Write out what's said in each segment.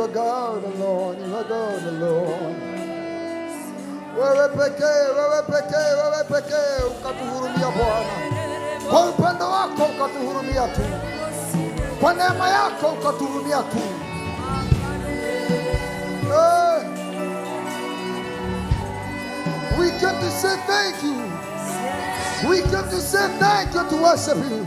are God alone. You are God alone. Wewe pekee ukatuhurumia Bwana. Kwa upendo wako ukatuhurumia tu. Kwa neema yako ukatuhurumia tu. We come to say thank you. We come to say thank you, to worship you.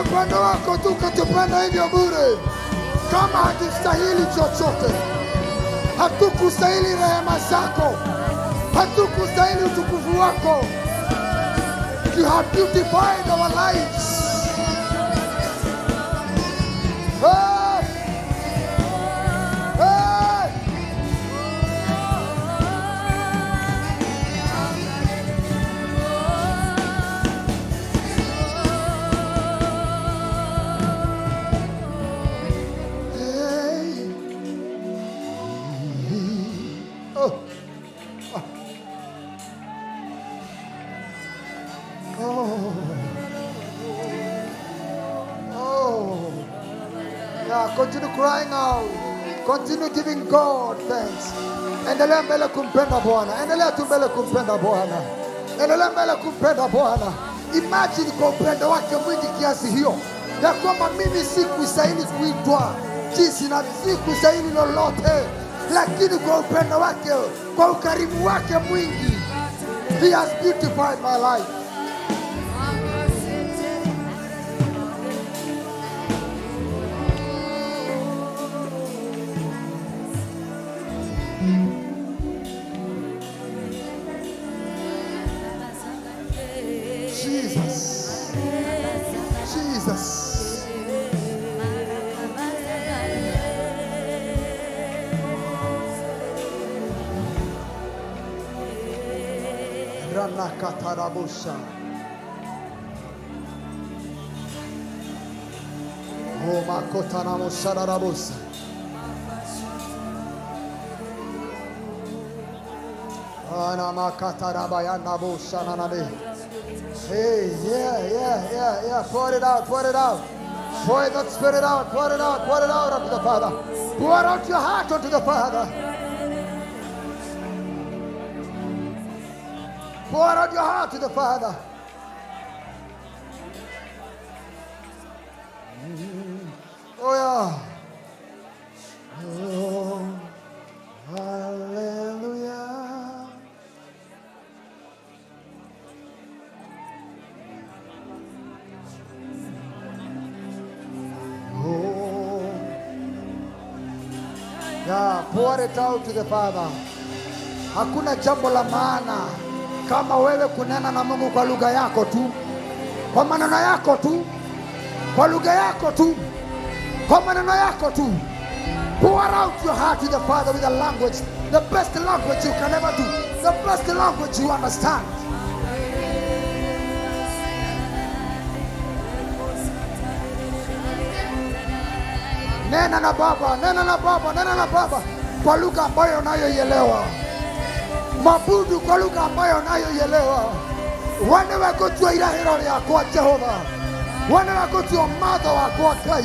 Upendo wako tu ukatupenda hivyo bure, kama hatustahili chochote. Hatukustahili rehema zako, hatukustahili utukufu wako. You have beautified our lives. Continue crying out. Continue giving God thanks. Endelea mbele kumpenda Bwana. Endelea tu mbele kumpenda Bwana. Endelea mbele kumpenda Bwana. Imagine kwa upendo wake mwingi kiasi hiyo, ya kwamba mimi sikustahili kuitwa jinsi na sikustahili lolote, lakini kwa upendo wake, kwa ukarimu wake mwingi, He has beautified my life. Katarabusha. Oh, makotana mosharabusa. Ana makatarabayana busha nanade. Hey, yeah. Pour it out. Pour that spirit out. Pour it out unto the Father. Pour out your heart unto the Father. Pour out your heart to the Father. Oh yeah. Oh, hallelujah. Oh, yeah. Pour it out to the Father. Hakuna jambo la maana kama wewe kunena na Mungu kwa lugha yako tu, kwa maneno yako tu, kwa lugha yako tu, kwa maneno yako tu. Pour out your heart to the Father with a language, the best language you can ever do, the best language you understand. Nena na Baba kwa lugha ambayo unayoielewa. Mabudu kwa lugha ambayo unayoielewa. Wana wako tu irahiro ryakwa Jehova. Wana wako tu matho wakwa Ngai.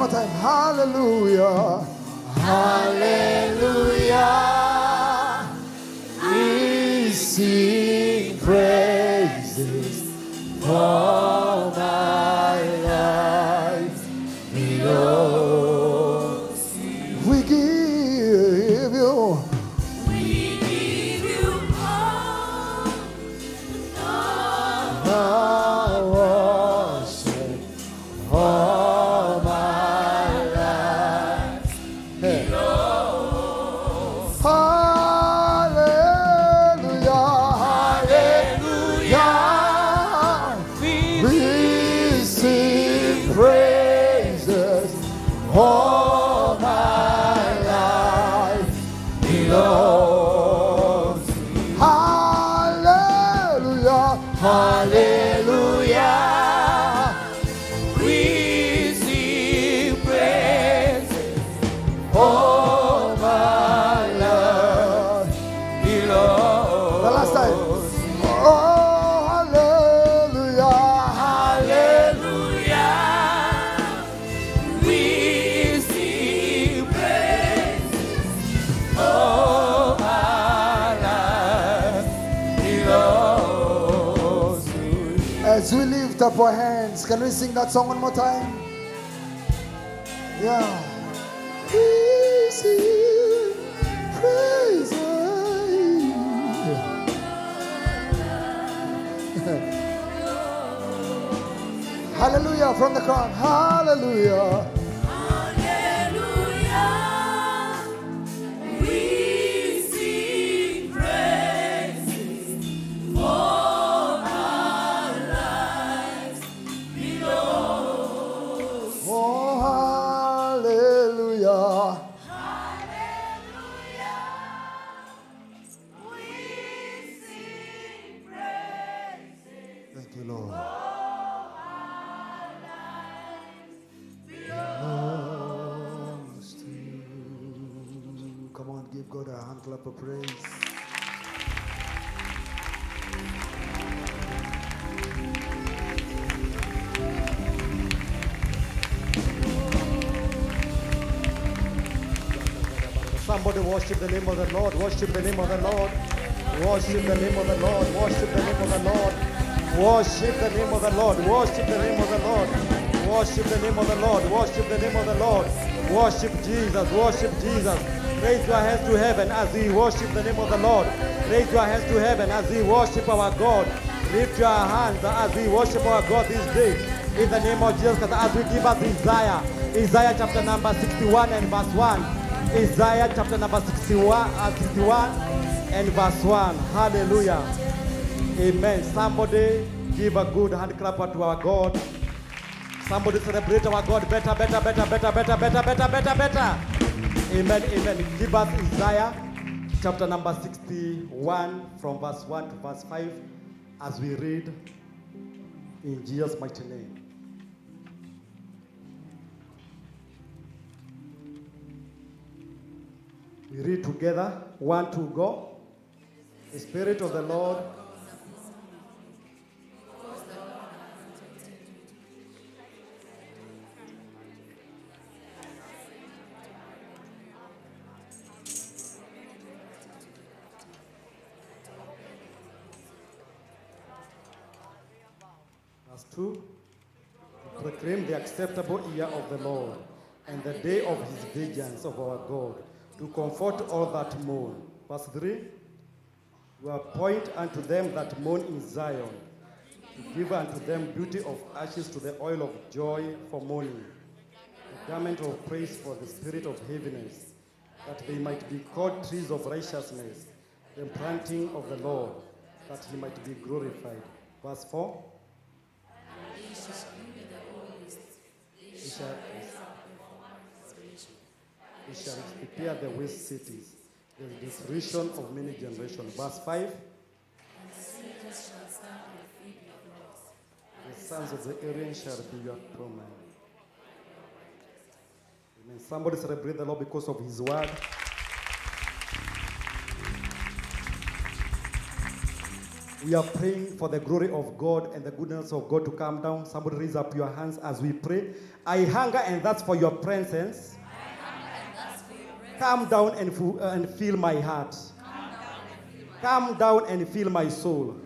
more time. Hallelujah. Hallelujah. We sing praises for my life. Belongs. We give you. All my life belongs. Hallelujah, hallelujah. We sing praises. All my life belongs. The last time. Oh, hallelujah, hallelujah. As we lift up our hands, can we sing that song one more time? Yeah. We sing praises. Hallelujah from the crown. Hallelujah. Give God a hand clap of praise. Somebody worship the name of the Lord. Worship the name of the Lord. Worship the name of the Lord. Worship the name of the Lord. Worship the name of the Lord. Worship the name of the Lord. Worship the name of the Lord. Worship the name of the Lord. Worship Jesus. Worship Jesus. Raise your hands to heaven as we worship the name of the Lord. Raise your hands to heaven as we worship our God. Lift your hands as we worship our God this day. In the name of Jesus, as we give us Isaiah chapter number 61 and verse 1. Isaiah chapter number 61 and verse 1. Hallelujah. Amen. Somebody give a good hand clap to our God. Somebody celebrate our God better. Amen, amen. Give us Isaiah chapter number 61 from verse 1 to verse 5 as we read in Jesus' mighty name. We read together. 1, 2, go. The Spirit of the Lord. Verse 2, proclaim the acceptable year of the Lord and the day of his vengeance of our God, to comfort all that mourn. Verse 3, we appoint unto them that mourn in Zion, to give unto them beauty of ashes, to the oil of joy for mourning, the garment of praise for the spirit of heaviness, that they might be called trees of righteousness, the planting of the Lord, that he might be glorified. Verse 4, we shall prepare the waste cities, the desolation of many generations. Verse 5, the sons of the Aryan shall be your promise. Amen. Somebody celebrate the Lord because of his word. We are praying for the glory of God and the goodness of God to come down. Somebody raise up your hands as we pray. I hunger and thirst for your presence. Come down and fill my heart. Come down and fill my soul.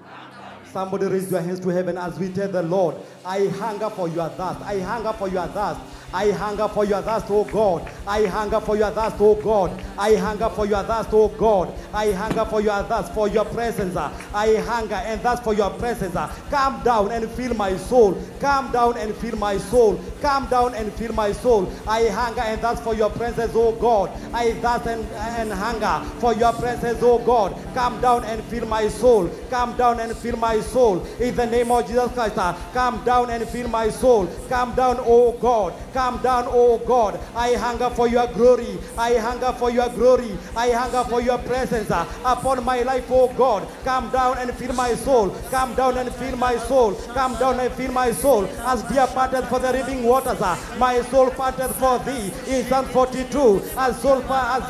Somebody raise your hands to heaven as we tell the Lord, I hunger for your thirst. I hunger for your thirst. I hunger for your thirst, oh God. I hunger for your thirst, oh God. I hunger for your thirst, oh God. I hunger for your thirst, for your presence. I hunger and thirst for your presence. Come down and fill my soul. Come down and fill my soul. Come down and fill my soul. I hunger and thirst for your presence, oh God. I thirst and hunger for your presence, oh God. Come down and fill my soul. Come down and fill my soul. In the name of Jesus Christ, come down and fill my soul. Come down, oh God. Come down, oh God. I hunger for your glory. I hunger for your glory. I hunger for your presence upon my life, oh God. Come down and fill my soul. Come down and fill my soul. Come down and fill my soul. As deer panted for the living waters, my soul panted for thee. In Psalm 42, as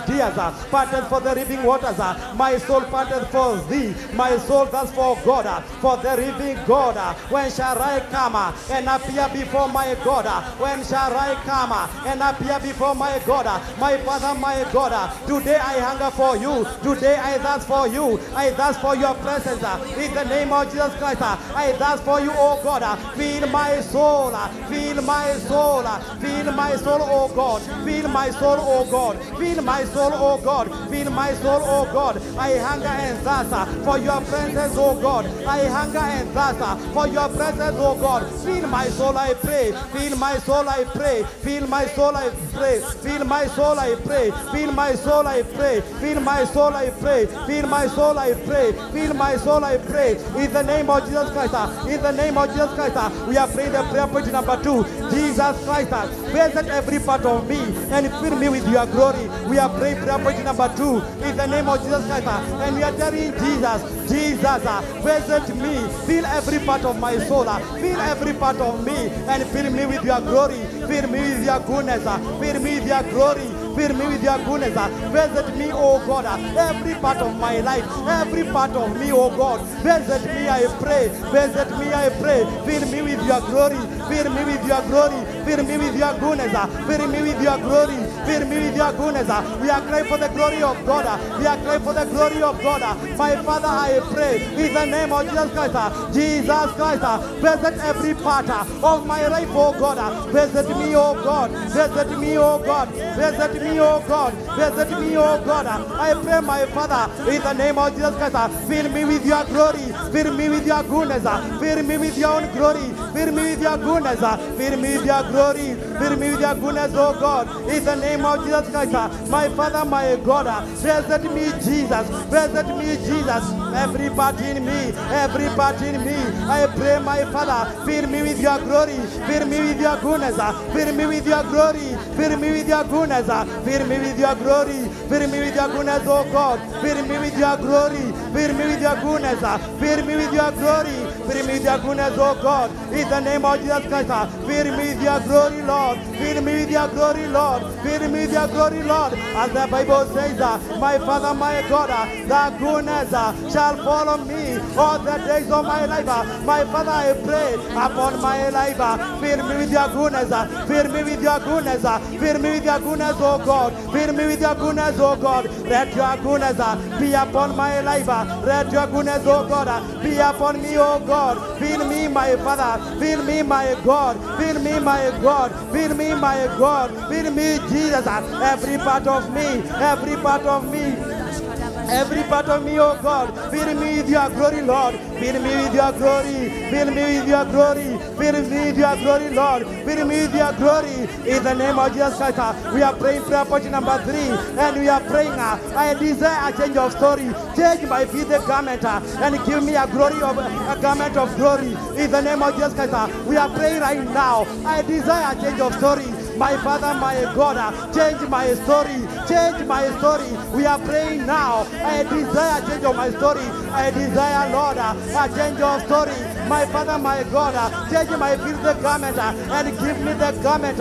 deer panted for the living waters, my soul panted for thee. My soul thirsts for God, for the living God. When shall I come and appear before my God? When shall I come and appear before my God, my Father, my God? Today I hunger for you. Today I thirst for you. I thirst for your presence. In the name of Jesus Christ, I thirst for you, oh God. Fill my soul. Fill my soul. Fill my soul, oh God. Fill my soul, oh God. Fill my soul, oh God. Fill my soul, oh God. I hunger and thirst for your presence, oh God. I hunger and thirst for your presence, oh God. Fill my soul, I pray. Fill my soul, I pray. Fill my soul, I pray. Fill my soul, I pray. Fill my soul, I pray. Fill my soul, I pray. Fill my soul, I pray. Fill my soul, I pray. In the name of Jesus Christ. In the name of Jesus Christ. We are praying the prayer point number 2. Jesus Christ, visit every part of me and fill me with your glory. We are praying prayer point number 2. In the name of Jesus Christ. And we are telling Jesus, visit me. Fill every part of my soul. Fill every part of me and fill me with your glory. Fill me with your goodness. Fill me with your glory. Fill me with your goodness. Visit me, oh God. Every part of my life. Every part of me, oh God. Visit me, I pray. Visit me, I pray. Fill me with your glory. Fill me with your glory. Fill me with your goodness. Fill me with your glory. Fill me with your goodness. We are crying for the glory of God. We are crying for the glory of God. My Father, I pray in the name of Jesus Christ. Jesus Christ, visit every part of my life, oh God. Visit me, oh God. Visit me, oh God. Visit me, oh God. Visit me, oh God. I pray, my Father, in the name of Jesus Christ. Fill me with your glory. Fill me with your goodness. Fill me with your own glory. Fill me with your goodness. Fill me with your glory. Fill me with your goodness, oh God. In the name of Jesus Christ, my Father, my God, visit me, Jesus. Visit me, Jesus. Every part in me, every part in me. I pray, my Father, fill me with your glory. Fill me with your goodness. Fill me with your glory. Fill me with your goodness. Fill me with your glory. Fill me with your goodness, oh God. Fill me with your glory. Fill me with your goodness. Fill me with your glory. Fill me with your goodness, oh God. In the name of Jesus Christ, fill me with your glory, Lord. Fill me with your glory, Lord. Fill me with your glory, Lord. As the Bible says, my Father, my God, the goodness shall follow me all the days of my life. My Father, I pray upon my life. Fill me with your goodness. Fill me with your goodness. Fill me with your goodness, oh God. Fill me with your goodness, oh God. Let your goodness be upon my life. Let your goodness, oh God, be upon me, oh God. Fill me, my Father. Fill me, my God. Fill me, my God. Fill me, my God. Fill me, Jesus. Every part of me. Every part of me. Every part of me, oh God, fill me with your glory, Lord. Fill me with your glory. Fill me with your glory. Fill me with your glory, Lord. Fill me with your glory. In the name of Jesus Christ, we are praying prayer point number 3, and we are praying. I desire a change of story. Change my filthy garment and give me a garment of glory. In the name of Jesus Christ, we are praying right now. I desire a change of story. My Father, my God, change my story. Change my story. We are praying now. I desire a change of my story. I desire, Lord, a change of story. My Father, my God, change my filthy garment and give me the garment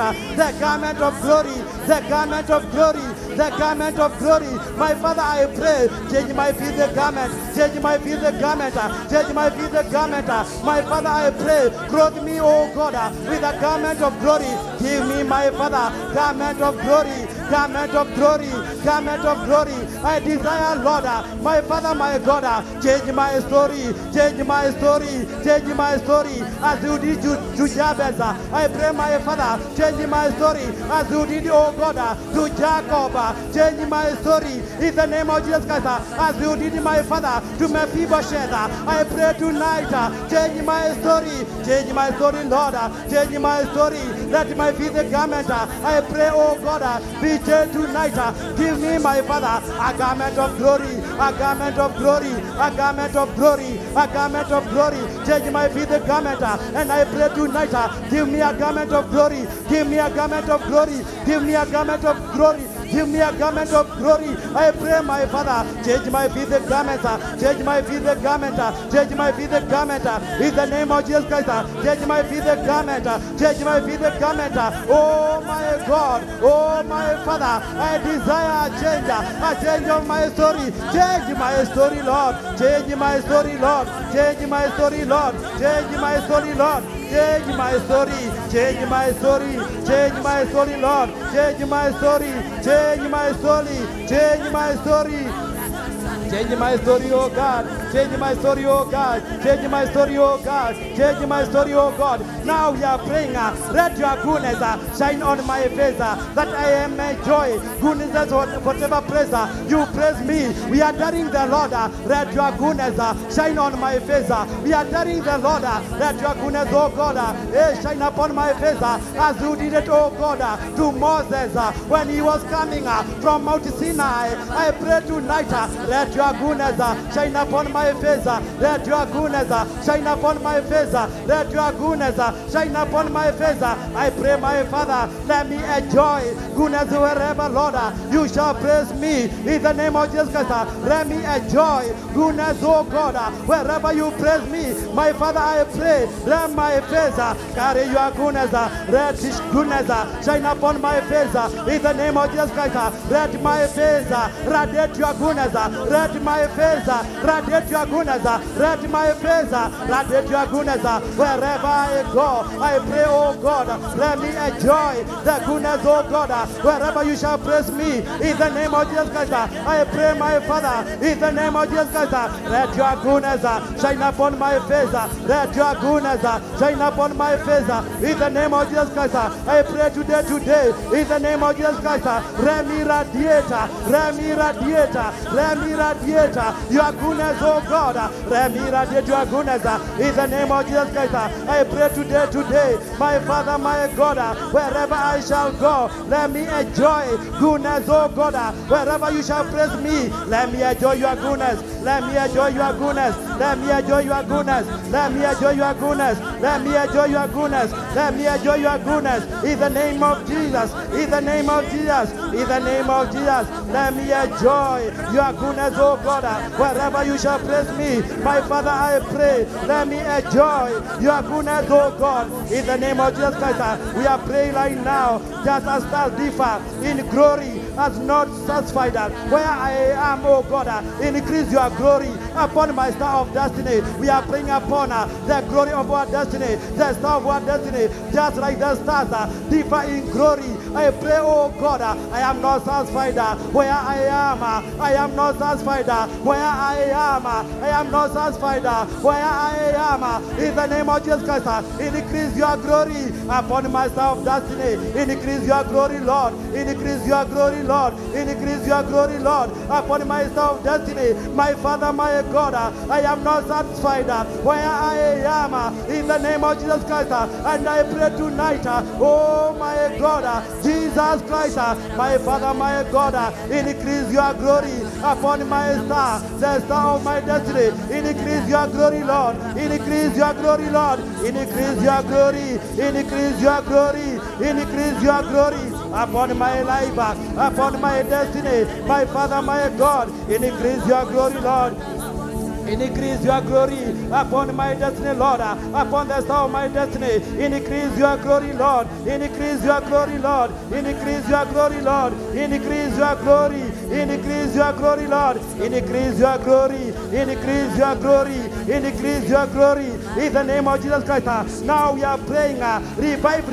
of glory. The garment of glory. the garment of glory. My Father, I pray, change my filthy garment, change my filthy garment, change my filthy garment. My Father, I pray, clothe me, oh God, with a garment of glory. Give me, my Father, garment of glory, garment of glory, garment of glory. I desire, Lord, my Father, my God, change my story, change my story, change my story. As you did to Jabez, I pray, my Father, change my story. As you did, oh God, to Jacob, change my story in the name of Jesus Christ. As you did, my Father, to Mephibosheth, I pray tonight, change my story, Lord, change my story. Let my filthy garment, I pray, oh God, be changed tonight. Give me, my Father, a garment of glory, a garment of glory, a garment of glory, a garment of glory. Change my filthy garment, and I pray tonight, give me a garment of glory, give me a garment of glory, give me a garment of glory. Give me a garment of glory. I pray, my Father, change my filthy garment, change my filthy garment, change my filthy garment, in the name of Jesus Christ, change my filthy garment, change my filthy garment. Oh my God, oh my Father, I desire a change of my story. Change my story, Lord. Change my story, Lord. Change my story, Lord. Change my story, Lord. Change my story, change my story, change my story, Lord. Change my story, change my story, change my story. Change my story, oh God. Change my story, oh God. Change my story, oh God. Change my story, oh God. Now we are praying, let your goodness shine on my face, that I am my joy. Goodness, whatever praise you praise me. We are daring the Lord, let your goodness shine on my face. We are daring the Lord, let your goodness, oh God, shine upon my face, as you did it, oh God, to Moses when he was coming from Mount Sinai. I pray tonight, let your goodness shine upon my face. Let your goodness shine upon my face. Let your goodness shine upon my face. I pray, my Father, let me enjoy goodness wherever, Lord, you shall praise me. In the name of Jesus Christ, let me enjoy goodness, oh God, wherever you praise me. My Father, I pray, let my face carry your goodness. Let this goodness shine upon my face. In the name of Jesus Christ, let my face radiate your goodness. Let my face radiate your goodness. Let my face radiate your goodness. Wherever I go, I pray, oh God, let me enjoy the goodness, oh God, wherever you shall praise me. In the name of Jesus Christ, I pray, my Father, in the name of Jesus Christ, let your goodness shine upon my face. Let your goodness shine upon my face. In the name of Jesus Christ, I pray today, in the name of Jesus Christ, let me radiate, let me radiate, let me radiate your goodness, oh God. Let me radiate your goodness. In the name of Jesus Christ, I pray today, my Father, my God, wherever I shall go, let me enjoy goodness, oh God. Wherever you shall praise me, let me enjoy your goodness. Let me enjoy your goodness. Let me enjoy your goodness. Let me enjoy your goodness. Let me enjoy your goodness. Let me enjoy your goodness. In the name of Jesus. In the name of Jesus. In the name of Jesus. Let me enjoy your goodness, oh God. Wherever you shall praise me, my Father, I pray, let me enjoy your goodness, oh God. In the name of Jesus Christ, we are praying right now, just as stars differ in glory, as not satisfied. Where I am, oh God, increase your glory upon my star of destiny. We are praying upon the glory of our destiny, the star of our destiny, just like the stars differ in glory. I pray, oh God, I am not satisfied where I am not satisfied where I am not satisfied where I am. In the name of Jesus Christ, increase your glory upon my star of destiny. Increase your glory, Lord. Increase your glory, Lord. Increase your glory, Lord, upon my star of destiny. My Father, my God, I am not satisfied where I am. In the name of Jesus Christ, and I pray tonight, oh my God, Jesus Christ, my Father, my God, increase your glory upon my star, the star of my destiny. Increase your glory, Lord. Increase your glory, Lord. Increase your glory. Increase your glory. Increase your glory upon my life, upon my destiny. My Father, my God, increase your glory, Lord. Increase your glory upon my destiny, Lord. Upon the star of my destiny. Increase your glory, Lord. Increase your glory, Lord. Increase your glory, Lord. Increase your glory. Increase your glory, Lord. Increase your glory. Increase your glory. Increase your glory. In the name of Jesus Christ. Now we are praying. Revive.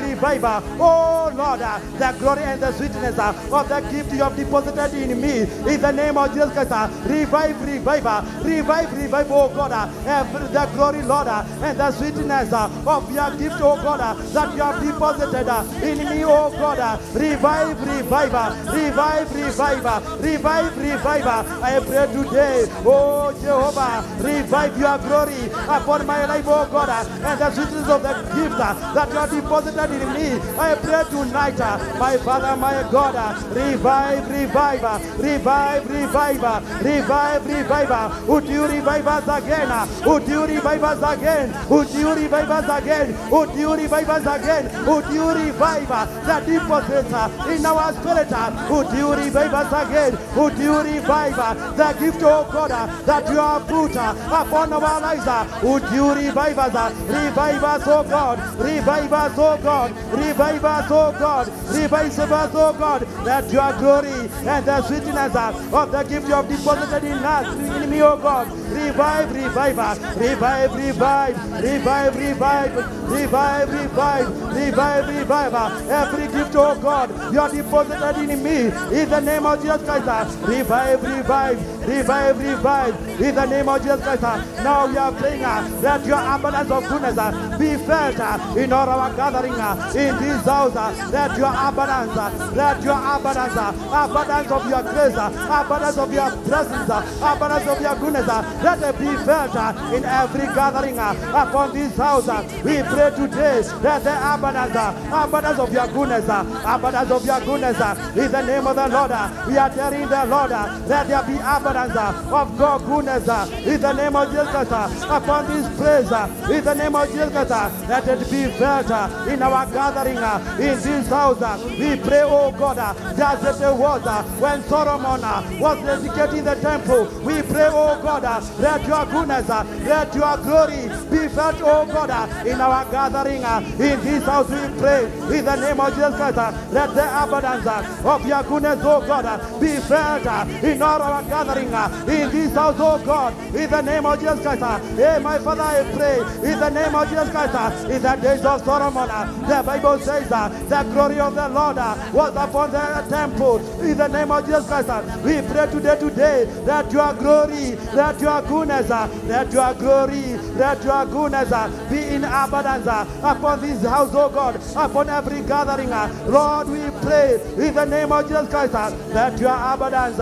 Oh Lord, the glory and the sweetness of the gift you have deposited in me. In the name of Jesus Christ. Revive, oh God, the glory, Lord, and the sweetness of your gift, oh God, that you have deposited in me, oh God. Revive. I pray today, oh Jehovah, revive your glory upon my life, oh God, and the sweetness of the gift that you have deposited in me. I pray tonight, my Father, my God, revive. Would you revive us again? Would you revive us again? Would you revive us again? Would you revive us again? Would you revive the deposits in our spirit? Would you revive us again? Would you revive the gift, oh God, that you have put upon our lives? Would you revive us? Revive us, oh God. Revive us, oh God. Revive us, oh God. Revive us, oh God. That your glory and the sweetness of the gift you have deposited in us, in me, oh God. Revive. Every gift, oh God, you are deposited in me. In the name of Jesus Christ. Revive. In the name of Jesus Christ. Now we are praying that your abundance of goodness be felt in all our gathering in this house. That your abundance of your grace, abundance of your presence, abundance of your goodness, let it be felt in every gathering upon this house. We pray today that the abundance of your goodness, in the name of the Lord, we are telling the Lord that there be abundance of God goodness in the name of Jesus Christ upon this place. In the name of Jesus Christ, let it be felt in our gathering in this house. We pray, oh God, just as it was when Solomon was dedicating the temple. We pray, oh God, let your goodness, let your glory be felt, oh God, in our gathering in this house. We pray in the name of Jesus Christ, let the abundance of your goodness, oh God, be felt in all our gathering in this house, oh God, in the name of Jesus Christ. Hey, my Father, I pray in the name of Jesus Christ. In the days of Solomon, the Bible says the glory of the Lord was upon the temple. In the name of Jesus Christ, we pray today that your glory, that your goodness, that your glory, that your goodness be in abundance upon this house, oh God, upon every gathering. Lord, we pray in the name of Jesus Christ that your abundance,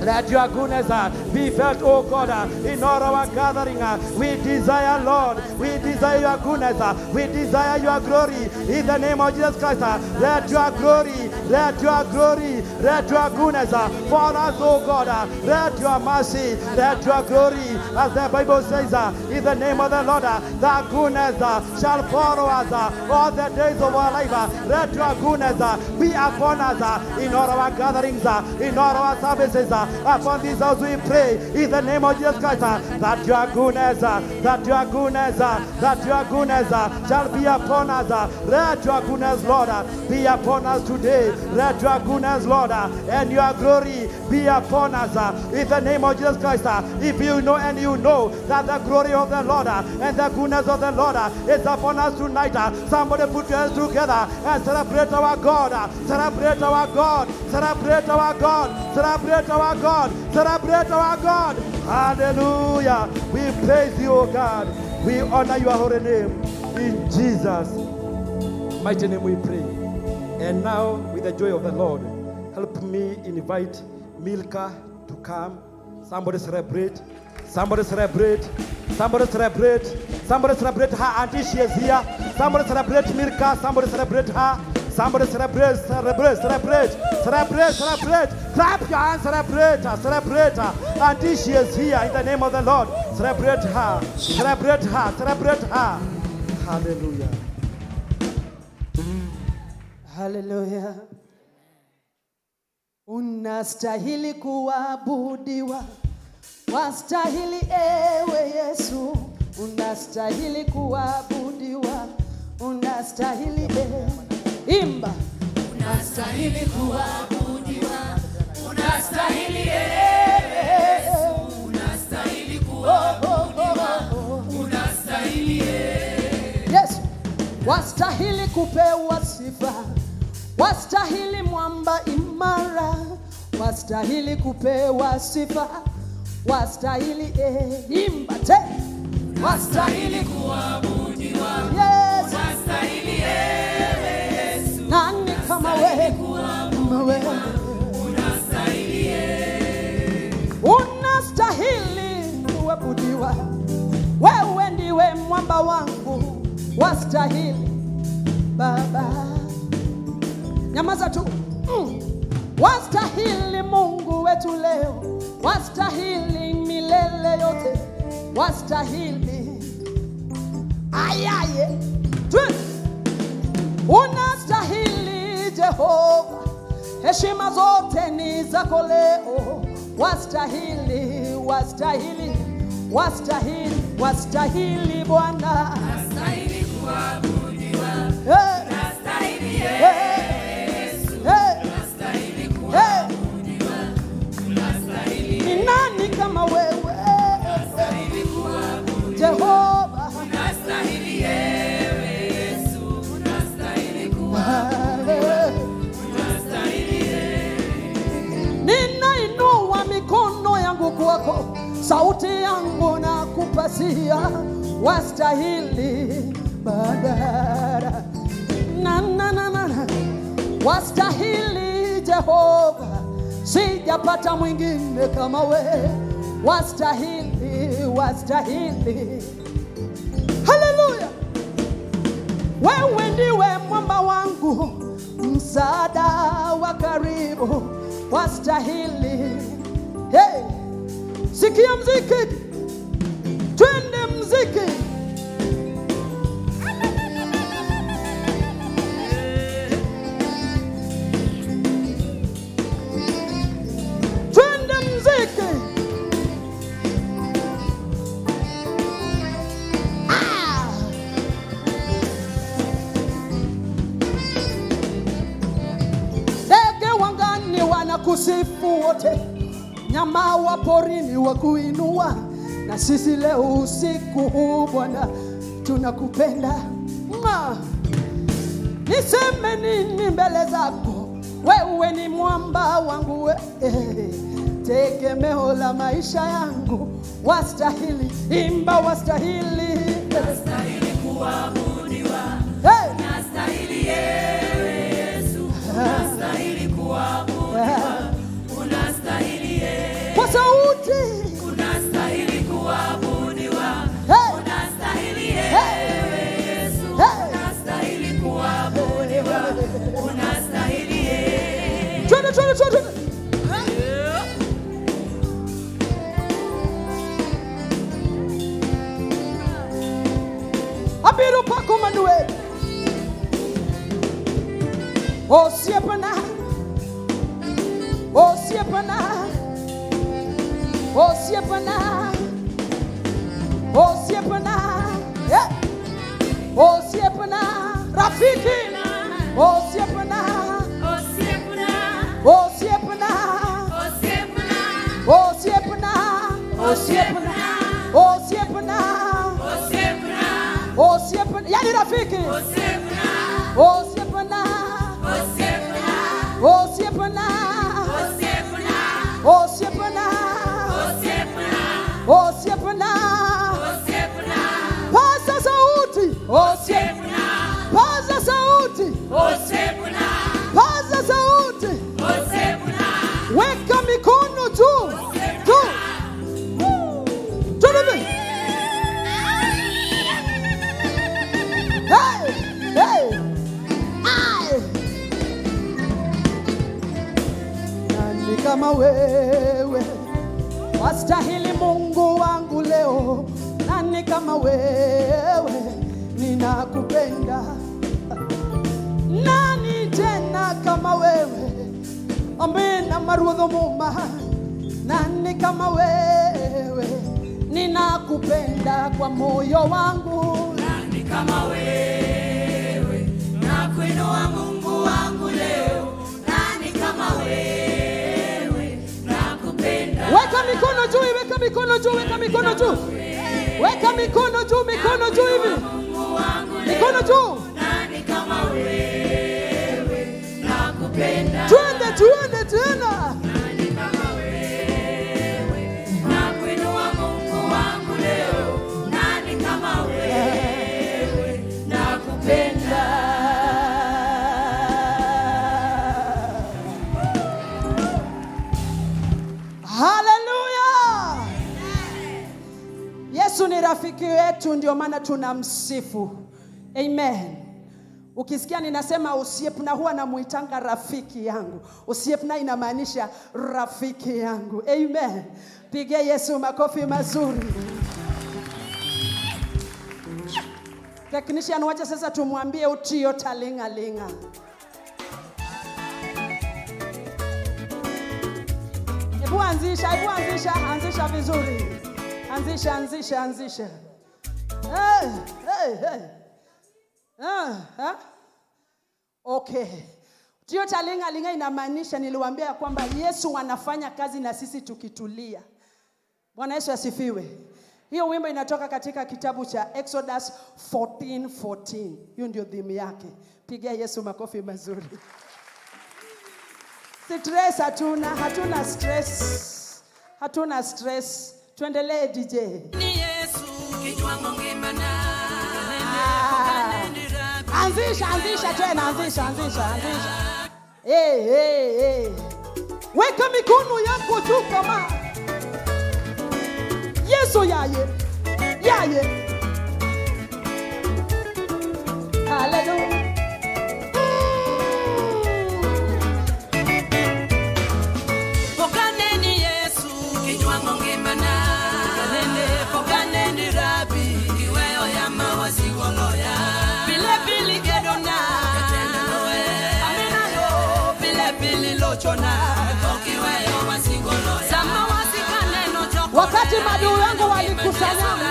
let your goodness be felt, oh God, in all our gathering. We desire, Lord, we desire your goodness. We desire your glory. In the name of Jesus Christ, let your glory, let your glory, let your goodness for us, oh God. Let your mercy, let your glory, as the Bible says, in the name of the Lord, the goodness shall follow us all the days of our life. Let your goodness be upon us in all our gatherings, in all our services. Upon this house we pray in the name of Jesus Christ that your goodness, that your goodness, that your goodness shall be upon us. Let your goodness, Lord, be upon us today. Let your goodness, Lord, and your glory be upon us in the name of Jesus Christ. If you know and you know that the glory of the Lord and the goodness of the Lord is upon us tonight, somebody put your hands together and celebrate our God, celebrate our God, celebrate our God, celebrate our God, celebrate our God. Hallelujah. We praise you, O God. We honor your holy name. In Jesus' mighty name we pray. And now, with the joy of the Lord, help me invite Milka to come. Somebody celebrate. Somebody celebrate. Somebody celebrate. Somebody celebrate her until she is here. Somebody celebrate Milka. Somebody celebrate her. Somebody celebrate, celebrate, celebrate, celebrate, celebrate. Clap your hands, celebrate her, celebrate her until she is here in the name of the Lord. Celebrate her, celebrate her, celebrate her. Hallelujah. Hallelujah. Unastahili kuabudiwa, Wastahili ewe Yesu, unastahili kuabudiwa, unastahili imba, unastahili kuabudiwa, unastahili Yesu, unastahili kuabudiwa, unastahili Yesu, wastahili kupewa sifa, wastahili mwamba imara, wastahili kupewa sifa, wastahili imba te, wastahili kuabudiwa, yes, wastahili Yesu, nani kama wewe, unastahili unastahili kuabudiwa, wewe ndiwe mwamba wangu, wastahili Baba. Nyamaza tu. Wastahili Mungu wetu leo, wastahili milele yote, wastahili ayaye tu. Unastahili Jehova, heshima zote ni zako leo, wastahili, wastahili, wastahili, wastahili Bwana, wastahili kuabudiwa, unastahili Yesu, unastahili kuabudiwa, unastahili. Ni nani kama wewe, unastahili kuabudiwa, Jehova, unastahili Yesu, unastahili kuabudiwa, unastahili. Ninainua mikono yangu kwako, sauti yangu na kupasia, wastahili Baba, na wastahili Jehova, sijapata mwingine kama wewe, wastahili, wastahili. Haleluya, wewe ndiwe mwamba wangu, msaada wa karibu, wastahili. Hey, sikia mziki, twende mziki. Twende mziki. Ndege wangani wanakusifu wote, nyama wa porini wa kuinua, na sisi leo usiku huu Bwana tunakupenda. Niseme nini mbele zako, wewe ni mwamba wangu, tegemeo la maisha yangu, wastahili imba, wastahili, Unastahili kuabudiwa, hey, unastahili Yesu, unastahili kuabudiwa, unastahili kwa sauti, unastahili kuabudiwa, hey, unastahili hey, Yesu, hey, unastahili kuabudiwa, unastahili twende, twende, twende. Abiru pako Manuel, o siepana, o siepana, o siepana, o siepana, yeah, o siepana, rafiki, o siepana, o siepana, o siepana, o siepana, o siepana, o siepana, yani rafiki, o siepana, o siepana, o siepana, o siepana, paza sauti, o siepana, paza sauti, paza sauti, weka mikono juu, juu, tulivi. Hey, hey, ay. Nani kama wewe, wastahili Mungu wangu leo, nani kama wewe, ninakupenda. Nani tena kama wewe, amina maruodho muma, nani kama wewe, ninakupenda kwa moyo wangu. Nani kama wewe, nakuinua Mungu wangu leo. Nani kama wewe, nakupenda. Weka mikono juu, weka mikono juu, weka mikono juu. Weka mikono juu, mikono juu hivi. Mikono juu. Nani kama wewe, nakupenda. Twende, twende tena. Nani kama wewe, nakuinua Mungu wangu leo. Nani kama wewe, nakupenda. Hallelujah. Yesu ni rafiki yetu, ndio maana tunamsifu. Amen. Ukisikia ninasema usiepna, huwa namuitanga rafiki yangu. Usiepna inamaanisha rafiki yangu. Amen. Pigia Yesu makofi mazuri. Technician, wacha sasa tumwambie utio talinga linga. Hebu anzisha vizuri. Anzisha. Hey. Okay. Tio talinga linga inamaanisha, niliwaambia ya kwamba Yesu anafanya kazi na sisi tukitulia. Bwana Yesu asifiwe. Hiyo wimbo inatoka katika kitabu cha Exodus 14:14. Hiyo ndio theme yake. Pigia Yesu makofi mazuri. Stress hatuna stress. Tuendelee DJ. Ni Yesu kinywango ngimana. Anzisha tena, anzisha. Hey. Weka mikono yako juu kama Yesu yaye. Hallelujah. Pokane ni Yesu kinywango ngimana. Pokane ni Rabi iweyo ya mawazigo loya. Pili gedona amina yo pili lochona. Pokiweyo wazigo loya. Sama wasikane no choko. Wakati madui wangu walikusanyana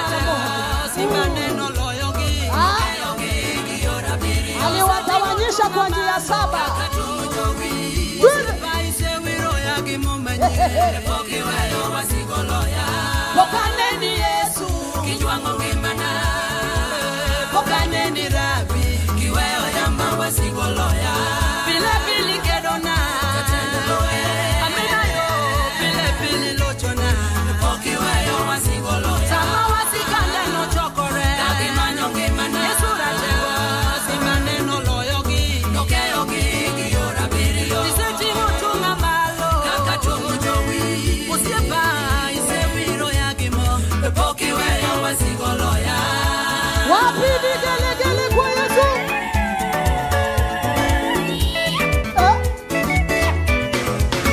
simaneno loyogi. Aliwatawanyisha kwa njia 7. Pokane ni Yesu kinywango ngimana. Pokane ni Rabi kiweyo ya mawazigo loya. Pili gedona amina yo pili lochona. Pokiweyo wazigo loya. Sama wasikane no chokore. Kagimanyo ngimana. Yesu ratewa simaneno loyogi. Nokeyogi giyora birio. Iseti mutunga malo. Kakatumu jowi. Usiepa isewiro ya gimo. Pokiweyo wazigo loya. Wapi vigelegele kwa Yesu?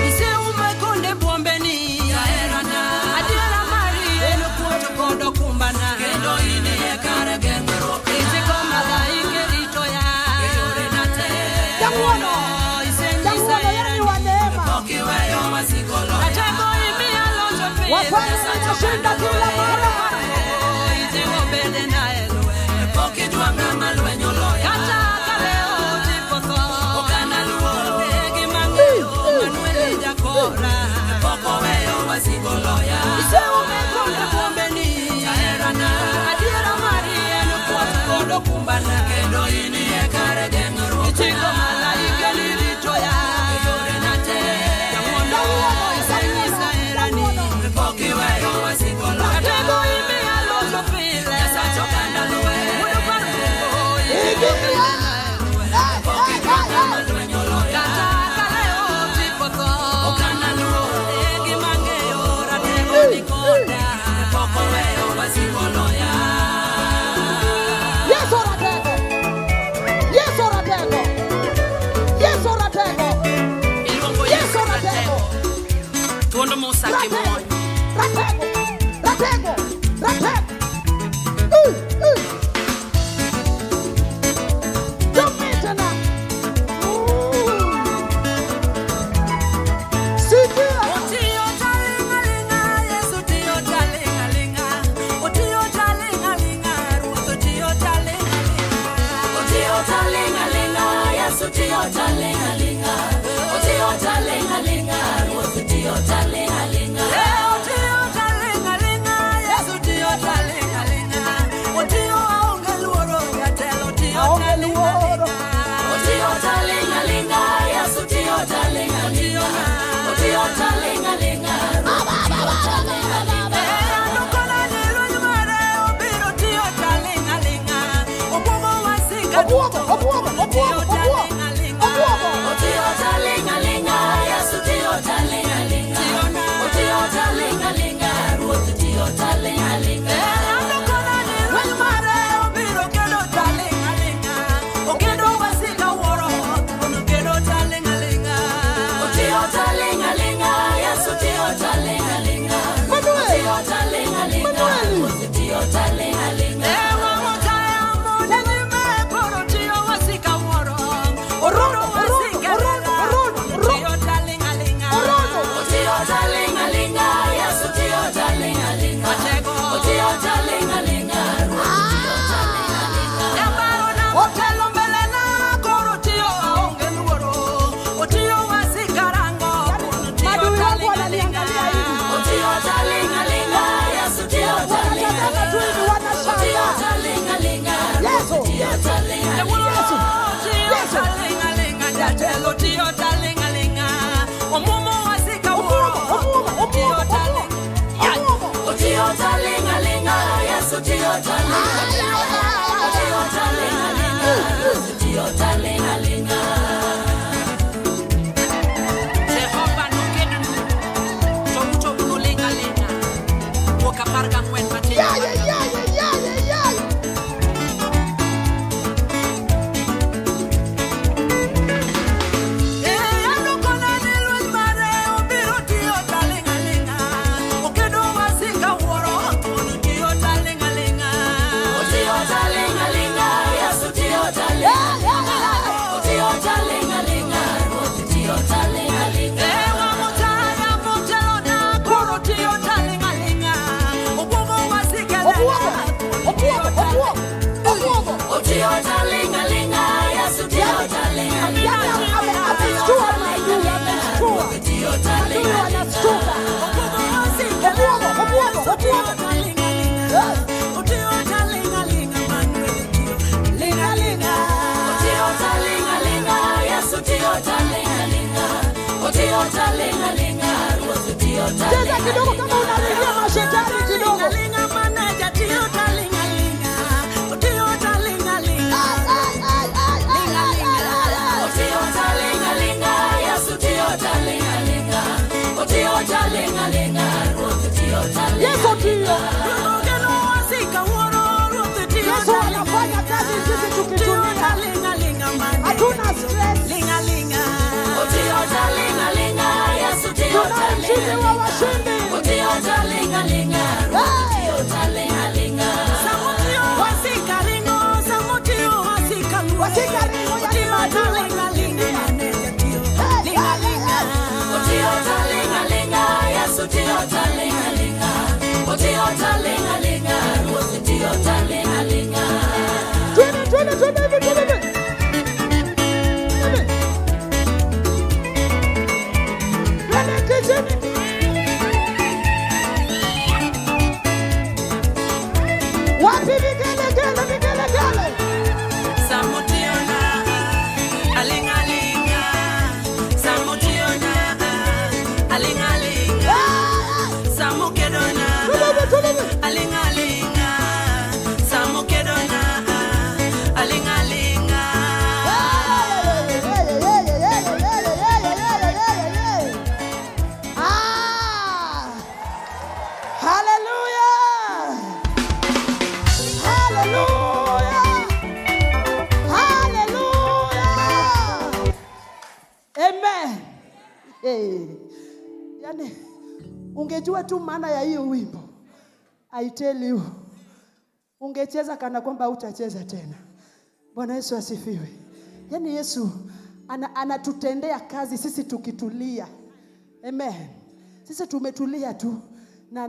Ise umekonde bombeni yaerana. Adiera mari eno kuoto kodo kumbana. Kendo ini ekare gengero. Ise koma laike rito ya. Yore nate. Jamuono yani wa neema. Pokiweyo wazigo loya. Atego imi alonjo pile. Wafanya ninashinda kila mara. Ise wobede na elwe. Pokijwanga malwenyo loya. Kata kaleo tiposo. Okana luo negi mangeyo. Manueli jakora. Pokoweyo wazigo loya. Ise umekonde bombeni yaerana. Adiera mari eno kuoto kodo kumbana. Kendo ini ekare gengero. Ichiko malaika lirito ya. Yore nate. Jamuono isa erani. Pokiweyo wazigo loya. Atego imi alonjo pile. Yasa chokanda luwe. Muyo paruko. Pokijwanga malwenyo loya. Kata kaleo tiposo. Okana luo negi mangeyo. Ratego nikoda. Pokoweyo wazigo loya. Yesu ratego. Ilongo Yesu ratego. Tuondo musaki moyo. Ratego. Domina. Sikia. Utio talinga Ungejua tu maana ya hiyo wimbo, I tell you, ungecheza kana kwamba hutacheza tena. Bwana Yesu asifiwe. Yani Yesu anatutendea kazi sisi tukitulia. Amen. Sisi tumetulia tu na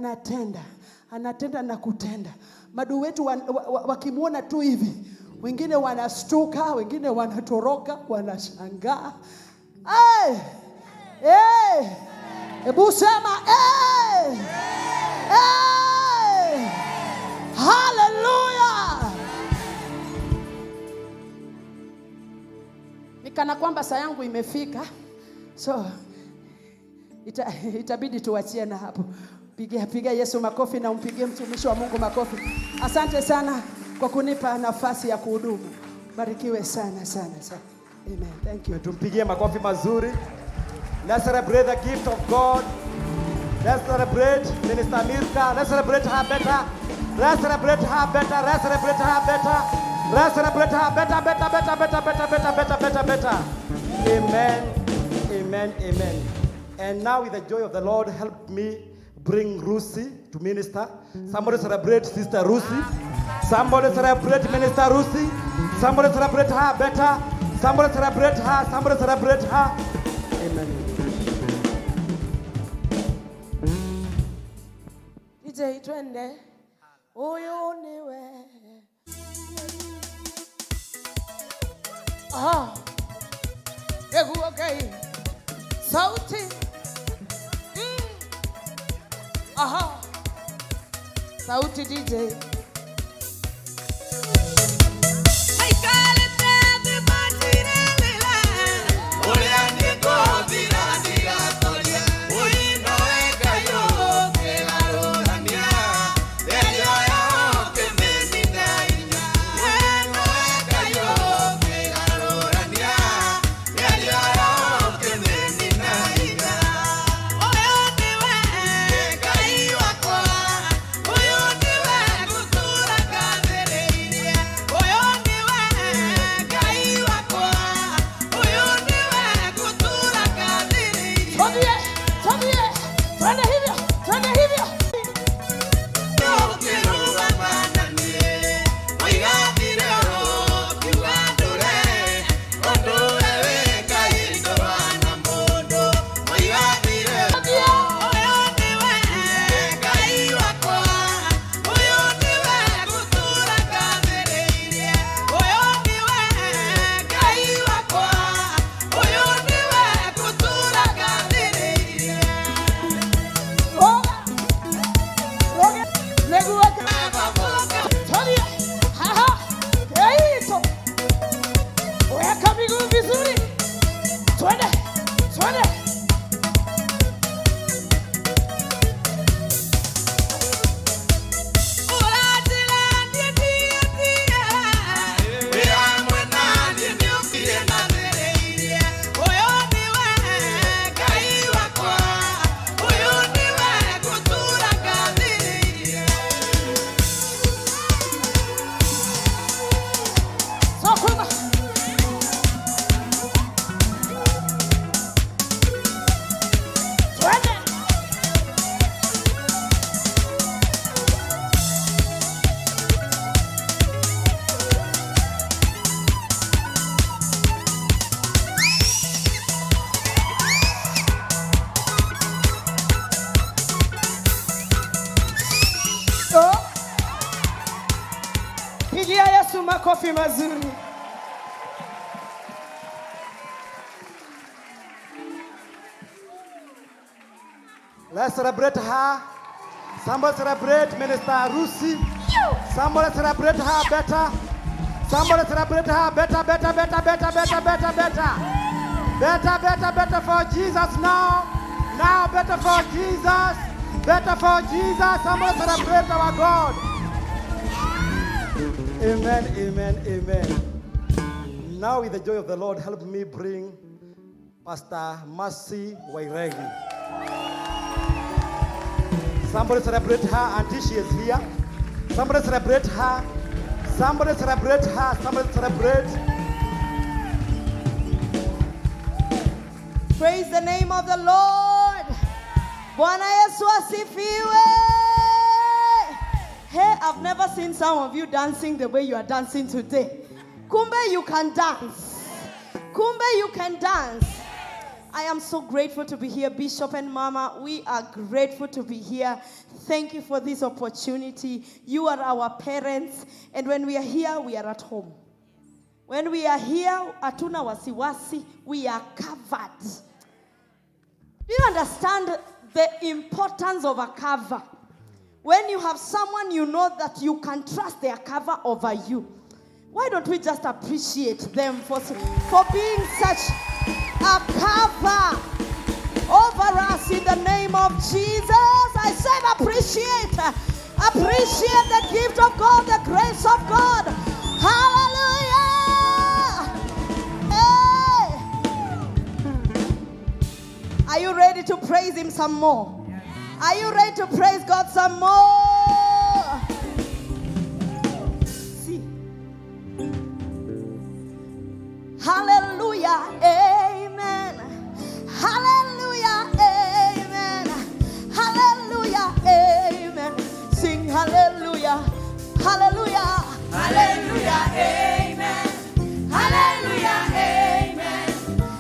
anatenda na kutenda. Madu wetu wakimuona tu hivi, wengine wanastuka, wengine wanatoroka, wanashangaa. Ebu sema hallelujah. Nikana kwamba saa yangu imefika, so itabidi tuachie na hapo. Piga Yesu makofi na umpigie mtumishi wa Mungu makofi. Asante sana kwa kunipa nafasi ya kuhudumu. Barikiwe sana sana sana. Amen. Thank you. Tumpigie makofi mazuri. Let's celebrate the gift of God. Let's celebrate Minister Mirka. Let's celebrate her better. Let's celebrate her better. Let's celebrate her better. Let's celebrate her better. Amen. Amen. Amen. And now with the joy of the Lord, help me bring Rusi to minister. Somebody celebrate Sister Rusi. Somebody celebrate Minister Rusi. Somebody celebrate her better. Somebody celebrate her. Somebody celebrate her. Amen. DJ twende. Oyo niwe. Egu okay. Sauti. Sauti DJ. Hey, call it everybody, Twende hivyo. Pigia Yesu makofi mazuri. Let's celebrate her. Somebody celebrate Minister Ruth. Somebody celebrate her better. Somebody celebrate her better. Better for Jesus now. Now better for Jesus. Better for Jesus. Somebody celebrate our God. Amen. Now with the joy of the Lord, help me bring Pastor Mercy Wairegi. Somebody celebrate her until she is here. Somebody celebrate her. Somebody celebrate her. Somebody celebrate. Praise the name of the Lord. Bwana Yesu asifiwe. Hey, I've never seen some of you dancing the way you are dancing today. Kumbe, you can dance. Kumbe, you can dance. I am so grateful to be here, Bishop and Mama. We are grateful to be here. Thank you for this opportunity. You are our parents, and when we are here, we are at home. When we are here, atuna wasiwasi, we are covered. Do you understand the importance of a cover? When you have someone you know that you can trust their cover over you. Why don't we just appreciate them for being such a cover over us in the name of Jesus? I said appreciate the gift of God, the grace of God. Hallelujah. Hey. Are you ready to praise him some more? Are you ready to praise God some more? See. Hallelujah. Amen. Hallelujah. Amen. Hallelujah. Amen. Sing hallelujah. Hallelujah. Hallelujah. Amen. Hallelujah. Amen.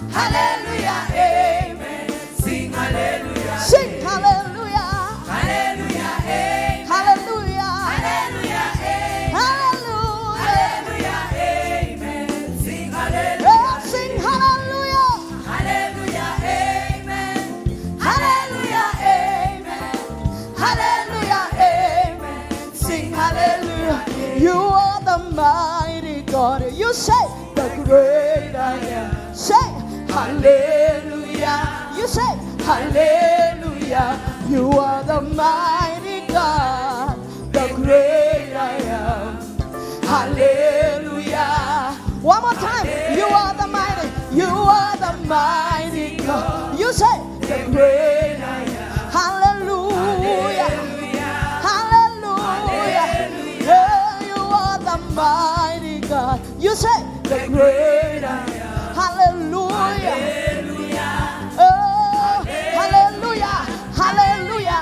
Hallelujah. Amen. Sing hallelujah. Sing hallelujah. You are the mighty God. You say the great I am. Say hallelujah. You say hallelujah. You are the mighty God, the great I am. Hallelujah. One more time. You are the mighty. You are the mighty God. You say the great I am. Hallelujah. Mighty God, you say the great I am. Hallelujah. Hallelujah. Oh, hallelujah. Hallelujah.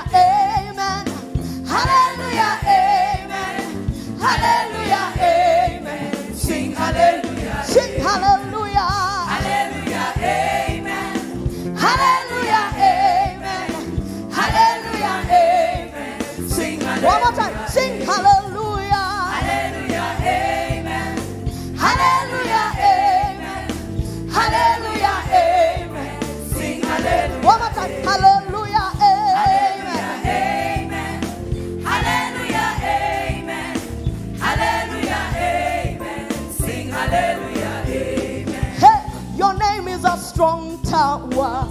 tower.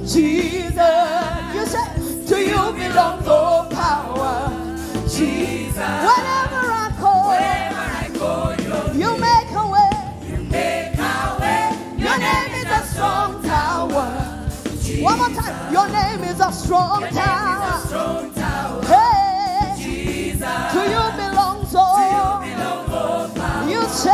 Jesus, you say, to you belongs all power. Jesus, whenever I call you make a way. Your name is a strong tower. One more time. Your name is a strong tower. Hey, Jesus, to you belongs all. You say,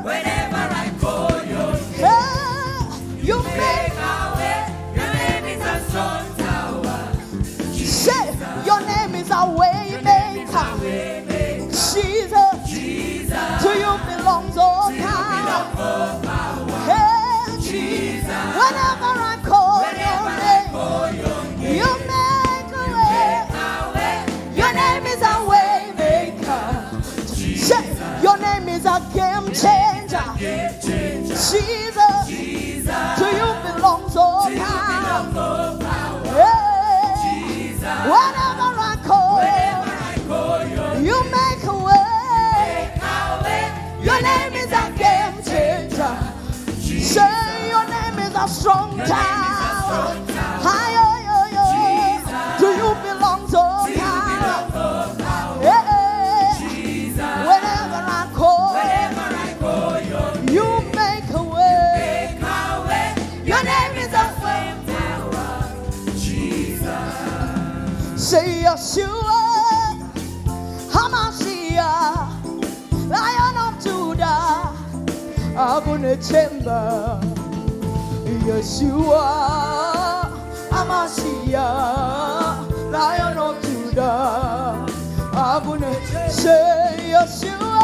whenever I call your name, hey, you make a way. Your name is a strong tower. Say, your name is a way maker. Jesus, to you belongs all power. Hey, Jesus, whenever I call your name, you make a way. Your name is a way maker. Say, your name is a game changer. Jesus, to you belongs all power. Hey, whenever I call you make a way. Your name is a game changer. Say, your name is a strong tower. To you belongs all power. Whenever I call you make a way. Your name is a strong tower. Say, Yeshua, Hamashiach, Lion of Judah, Abune Chamber. Yeshua, Hamashiach, Lion of Judah, Abune. Say, Yeshua,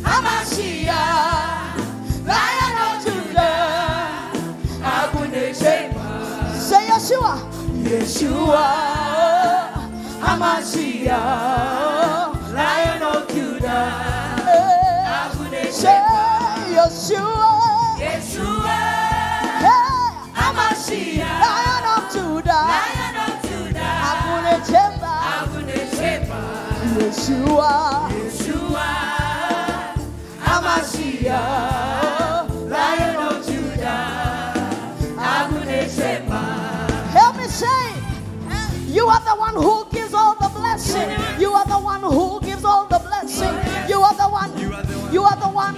Hamashiach, Lion of Judah, Abune Chamber. Say, Yeshua, Hamashiach, Lion of Judah. Say, Yeshua, Hamashiach, Lion of Judah, Abune Chamber. Yeshua, Hamashiach, Lion of Judah, Abune Chamber. Help me say, you are the one who gives all the blessing. You are the one who gives all the blessing. You are the one. You are the one.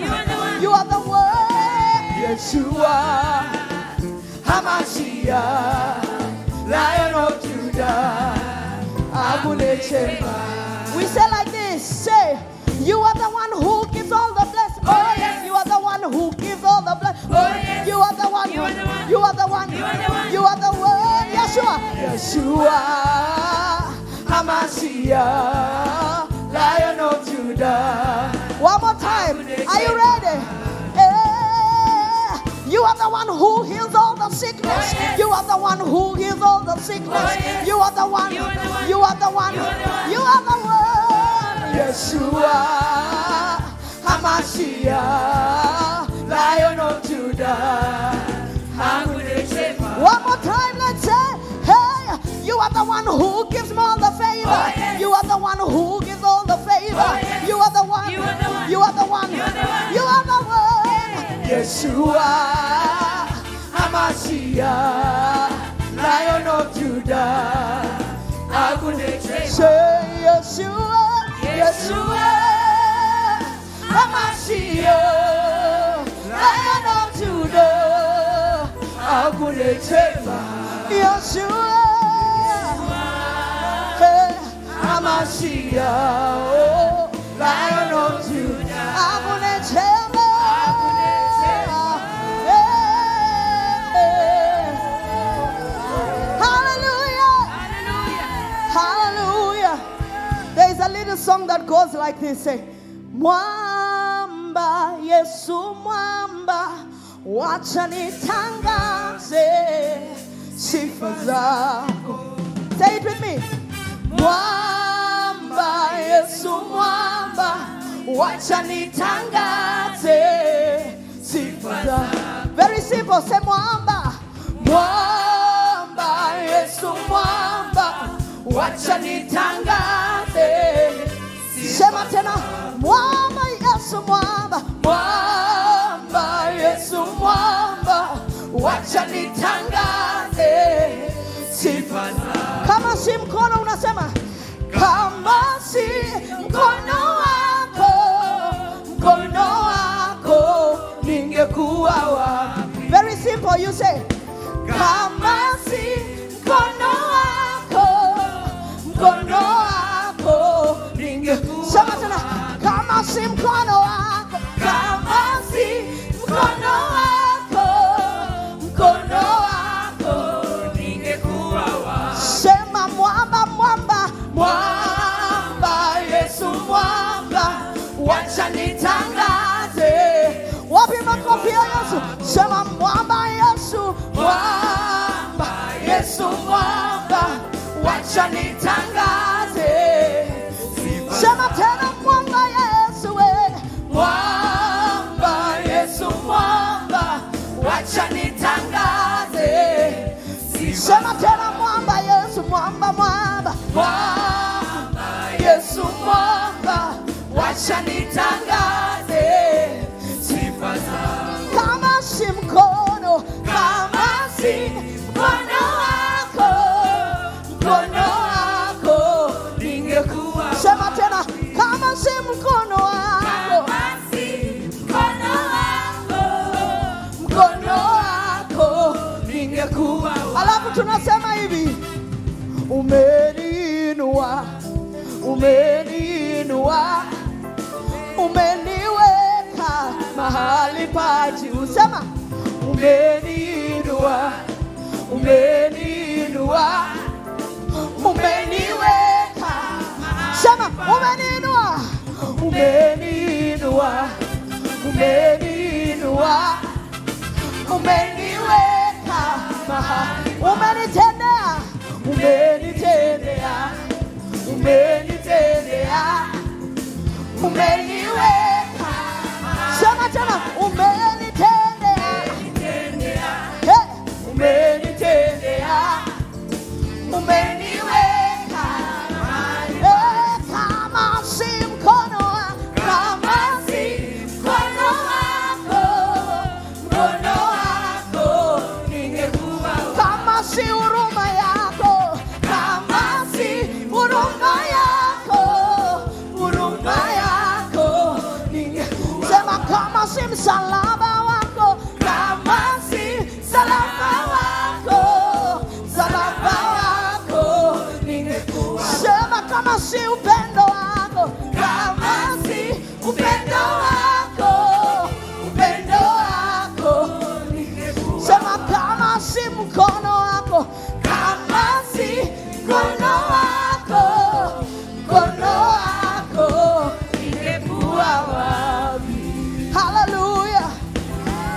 You are the one. Yeshua, Hamashiach, Lion of Judah, Abune Chamber. We say like this. Say, you are the one who gives all the blessing. Oh yes, you are the one who gives all the blessing. Oh yes, you are the one. You are the one. You are the one. You are the one. Yeshua, Hamashiach, Lion of Judah. One more time. Are you ready? You are the one who heals all the sickness. You are the one who heals all the sickness. You are the one. You are the one. You are the one. Yeshua, Hamashiach, Lion of Judah. One more time, let's say, hey, you are the one who gives me all the favor. Oh, yes. You are the one who gives all the favor. Oh, yes. You are the one. You are the one. You are the one. You are the one. You are the one. Yeshua, Hamashiach, Lion of Judah. Say Yeshua, Yeshua, Hamashiach, Lion of Judah. Yeshua, Hamashiach, Lion of Judah. Hallelujah. Hallelujah. There is a little song that goes like this. Say, Mwamba, Yesu Mwamba, wacha nitangaze sifa zako. Say it with me. Mwamba, Yesu Mwamba, wacha nitangaze sifa zako. Very simple. Say Mwamba. Mwamba, Yesu Mwamba, wacha nitangaze. Sema tena. Mwamba, Yesu Mwamba, Mwamba. wacha nitangaze sifa zako. Kama si mkono unasema, kama si mkono wako, ningekuwa wapi? Very simple, you say, kama si mkono wako, sema tena, kama si mkono wako, kama si mkono wako, ningekuwa wapi? Sema mwamba, mwamba, mwamba, Yesu mwamba, wacha nitangaze. Wapi makofi ya Yesu? Sema mwamba, Yesu mwamba, Yesu mwamba, wacha nitangaze. Sema tena mwamba, Yesu we mwamba, Yesu mwamba, wacha nitangaze. Sema tena mwamba, Yesu mwamba, mwamba, mwamba, Yesu mwamba, wacha nitangaze sifa zako. Kama si mkono, kama si mkono wako, ningekuwa. Sema tena, kama si mkono wako, ningekuwa. Alafu tunasema hivi, umeniinua, umeniweka mahali pa juu. Sema umeniinua, umeniweka. Sema umeniinua, umeniweka mahali. Umeniweka. Sema tena, umenitendea. Hey, umenitendea. Umeniweka. Kama si mkono wako, ningekuwa. Kama si huruma yako, sema kama si msalaba wako, ningekuwa. Sema kama si upendo wako, ningekuwa. Sema kama si mkono wako, ningekuwa wapi? Hallelujah,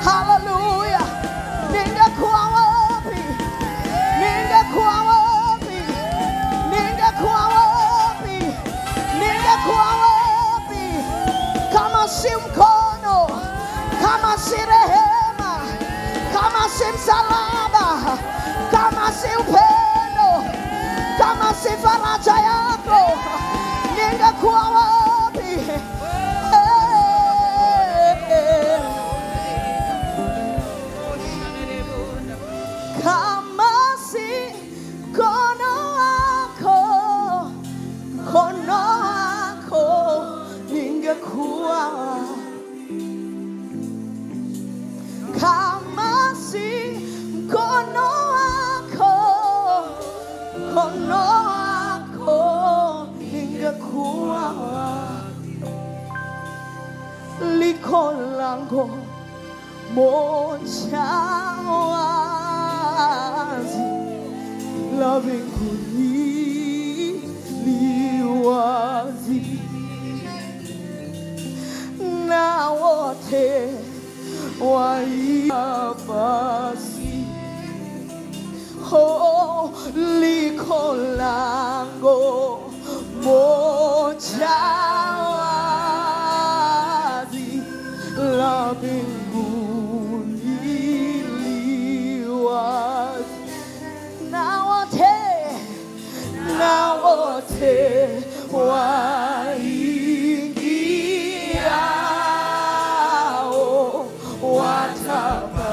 hallelujah. Ningekuwa wapi? Kama si mkono, kama si rehema, kama si msalaba, kama si upendo, kama si faraja yako, ningekuwa wapi? Kama si mkono wako, ningekuwa. Kama si mkono wako, ningekuwa. Liko lango moja wazi la mbinguni li wazi, na wote waibasi. Oh, liko lango moja wazi la mbinguni li wazi, na wote waingiao watapata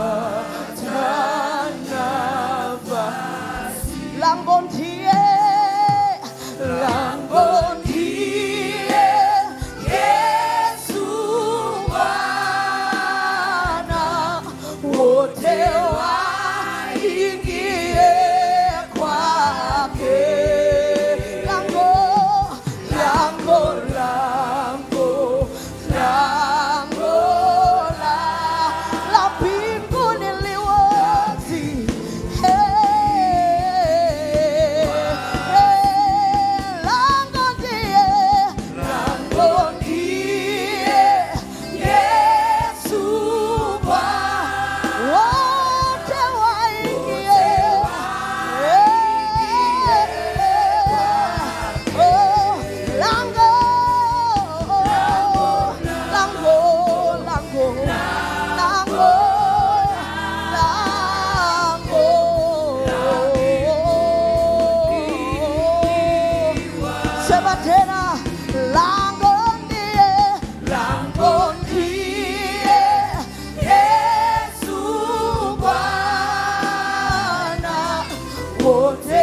wote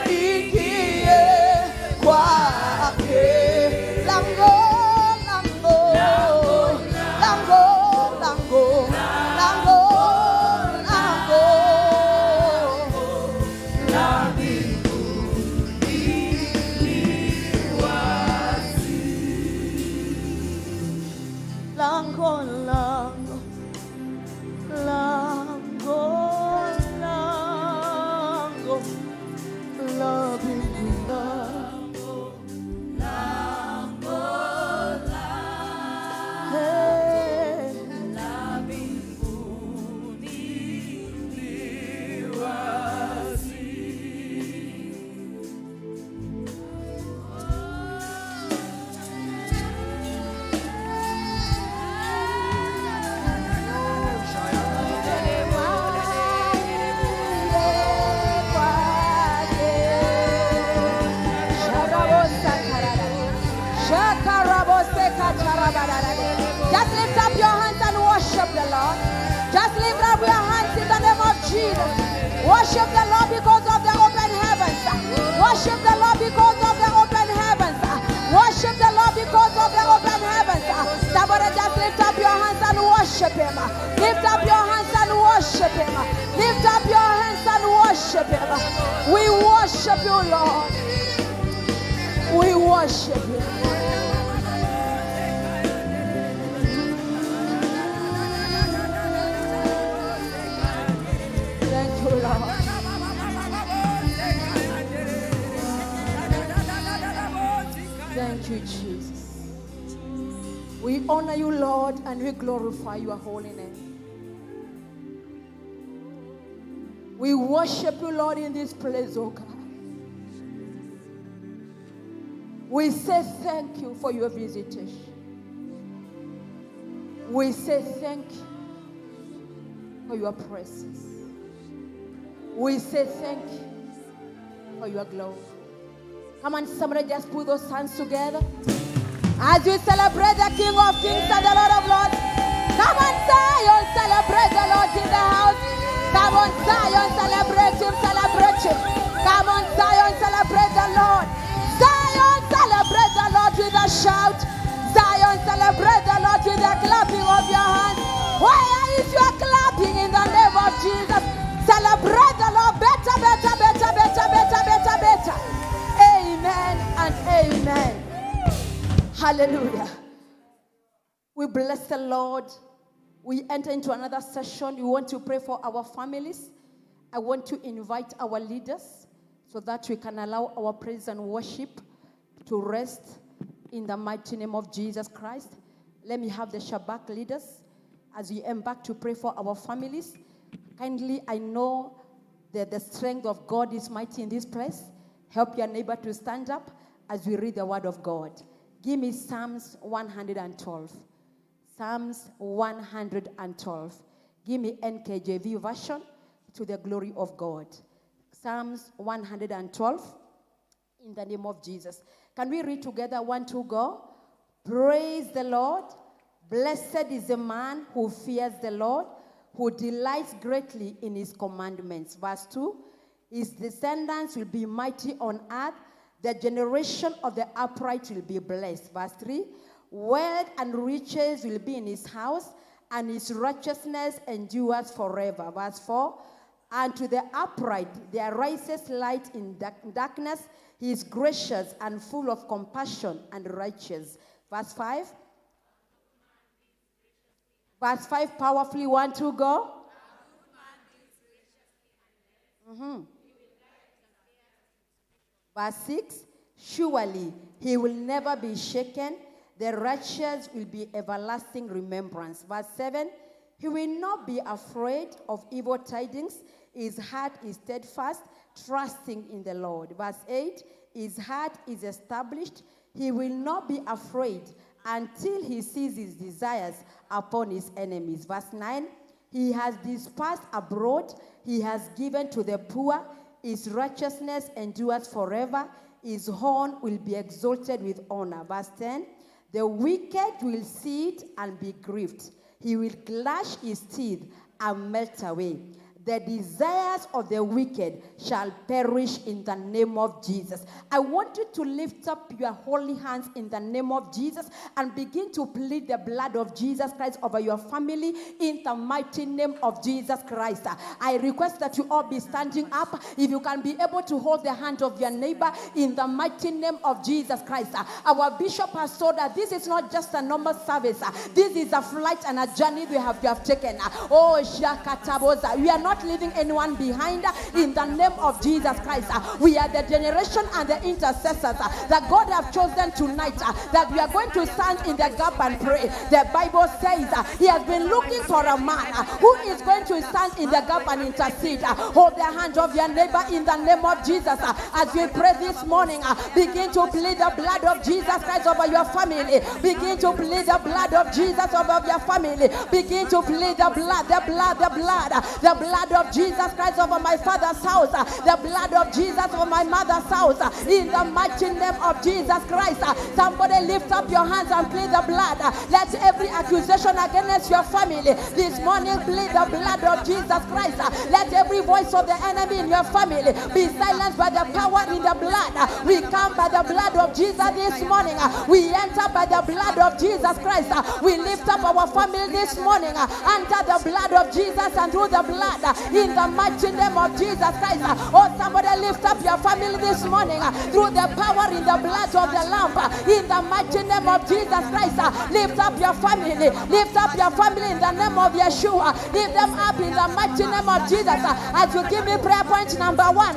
waingie kwake. Lango, lango, lango, lango, lango, lango la mbinguni li wazi. Lango, lango, lango, lango la mbinguni. Just lift up your hands and worship the Lord. Just lift up your hands in the name of Jesus. Worship the Lord because of the open heavens. Worship the Lord because of the open heavens. Worship the Lord because of the open heavens. Somebody just lift up your hands and worship Him. Lift up your hands and worship Him. Lift up your hands and worship Him. We worship you, Lord. We worship you. Thank you, Lord. Thank you, Jesus. We honor you, Lord, and we glorify your holy name. We worship you, Lord, in this place, oh God. We say thank you for your visitation. We say thank you for your presence. We say thank you for your glory. Come on, somebody just put those hands together as we celebrate the King of Kings and the Lord of Lords. Come on, Zion, celebrate the Lord in the house. Come on, Zion, celebrate Him, celebrate Him. Come on, Zion, celebrate the Lord. Zion, celebrate the Lord with a shout. Zion, celebrate the Lord with the clapping of your hands. Where is your clapping in the name of Jesus? Celebrate the Lord better, better, better, better, better, better, better. Amen and amen. Hallelujah. We bless the Lord. We enter into another session. We want to pray for our families. I want to invite our leaders so that we can allow our praise and worship to rest in the mighty name of Jesus Christ. Let me have the Shabbat leaders as we embark to pray for our families. Kindly, I know that the strength of God is mighty in this place. Help your neighbor to stand up as we read the word of God. Give me Psalms 112. Psalms 112. Give me NKJV version to the glory of God. Psalms 112 in the name of Jesus. Can we read together? 1, 2, go. Praise the Lord. Blessed is the man who fears the Lord, who delights greatly in his commandments. Verse 2. His descendants will be mighty on earth. The generation of the upright will be blessed. Verse 3. Wealth and riches will be in his house, and his righteousness endures forever. Verse 4. And to the upright there rises light in darkness. He is gracious and full of compassion and righteous. Verse 5. Verse 5, powerfully, 1, 2, go. Verse 6, surely he will never be shaken. The righteous will be everlasting remembrance. Verse 7, he will not be afraid of evil tidings. His heart is steadfast, trusting in the Lord. Verse 8, his heart is established. He will not be afraid until he sees his desires upon his enemies. Verse 9, he has dispersed abroad. He has given to the poor. His righteousness endures forever. His horn will be exalted with honor. Verse 10, the wicked will see it and be grieved. He will clash his teeth and melt away. The desires of the wicked shall perish in the name of Jesus. I want you to lift up your holy hands in the name of Jesus and begin to plead the blood of Jesus Christ over your family in the mighty name of Jesus Christ. I request that you all be standing up. If you can be able to hold the hand of your neighbor in the mighty name of Jesus Christ. Our bishop has told us this is not just a normal service. This is a flight and a journey we have taken. Oh, Shakataboza. We are not leaving anyone behind in the name of Jesus Christ. We are the generation and the intercessors that God have chosen tonight, that we are going to stand in the gap and pray. The Bible says he has been looking for a man who is going to stand in the gap and intercede. Hold the hand of your neighbor in the name of Jesus. As we pray this morning, begin to plead the blood of Jesus Christ over your family. Begin to plead the blood of Jesus over your family. Begin to plead the blood of Jesus Christ over my father's house, the blood of Jesus over my mother's house, in the mighty name of Jesus Christ. Somebody lift up your hands and plead the blood. Let every accusation against your family this morning plead the blood of Jesus Christ. Let every voice of the enemy in your family be silenced by the power in the blood. We come by the blood of Jesus this morning. We enter by the blood of Jesus Christ. We lift up our family this morning under the blood of Jesus and through the blood in the mighty name of Jesus Christ. Oh, somebody lift up your family this morning through the power in the blood of the Lamb in the mighty name of Jesus Christ. Lift up your family. Lift up your family in the name of Yeshua. Lift them up in the mighty name of Jesus. As you give me prayer point number 1,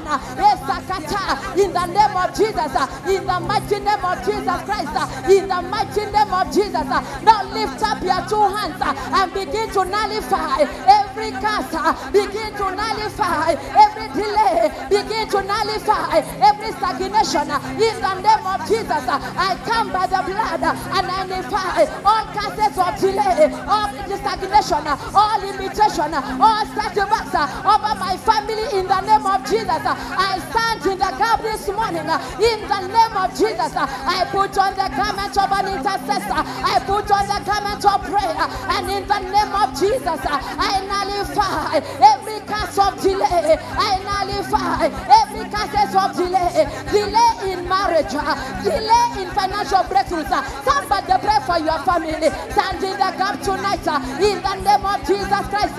in the name of Jesus, in the mighty name of Jesus Christ, in the mighty name of Jesus. Now lift up your 2 hands and begin to nullify every curse. Begin to nullify every delay. Begin to nullify every stagnation in the name of Jesus. I come by the blood and I nullify all curses of delay, all stagnation, all limitation, all setbacks over my family in the name of Jesus. I stand in the gap this morning in the name of Jesus. I put on the garment of an intercessor. I put on the garment of prayer, and in the name of Jesus I nullify every curse of delay. I nullify every curse of delay. Delay in marriage, delay in financial breakthroughs. Somebody pray for your family. Stand in the gap tonight in the name of Jesus Christ.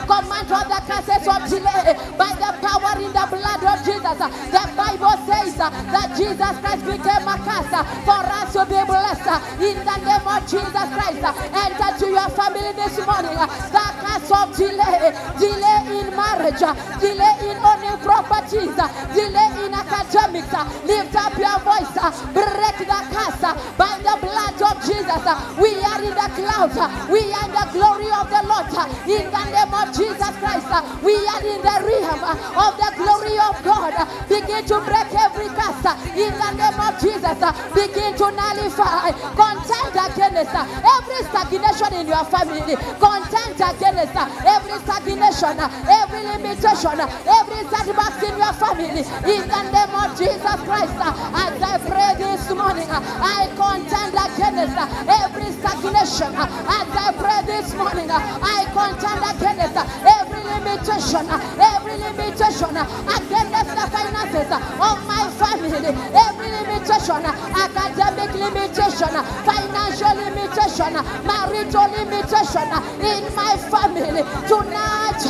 Command all the curses of delay by the power in the blood of Jesus. The Bible says that Jesus Christ became a curse for us to be blessed in the name of Jesus Christ. Enter to your family this morning. The curse of delay, delay in marriage, delay in owning properties, delay in academics. Lift up your voice, break the curse by the blood of Jesus. We are in the clouds, we are in the glory of the Lord. In the name of Jesus Christ, we are in the realm of the glory of God. Begin to break every curse in the name of Jesus. Begin to nullify, contend against every stagnation in your family. Contend against every stagnation, every limitation, every setback in your family. In the name of Jesus Christ, as I pray this morning, I contend against every stagnation. As I pray this morning, I contend against every limitation against the finances of my family. Every limitation, academic limitation, financial limitation, marital limitation in my family. Tonight,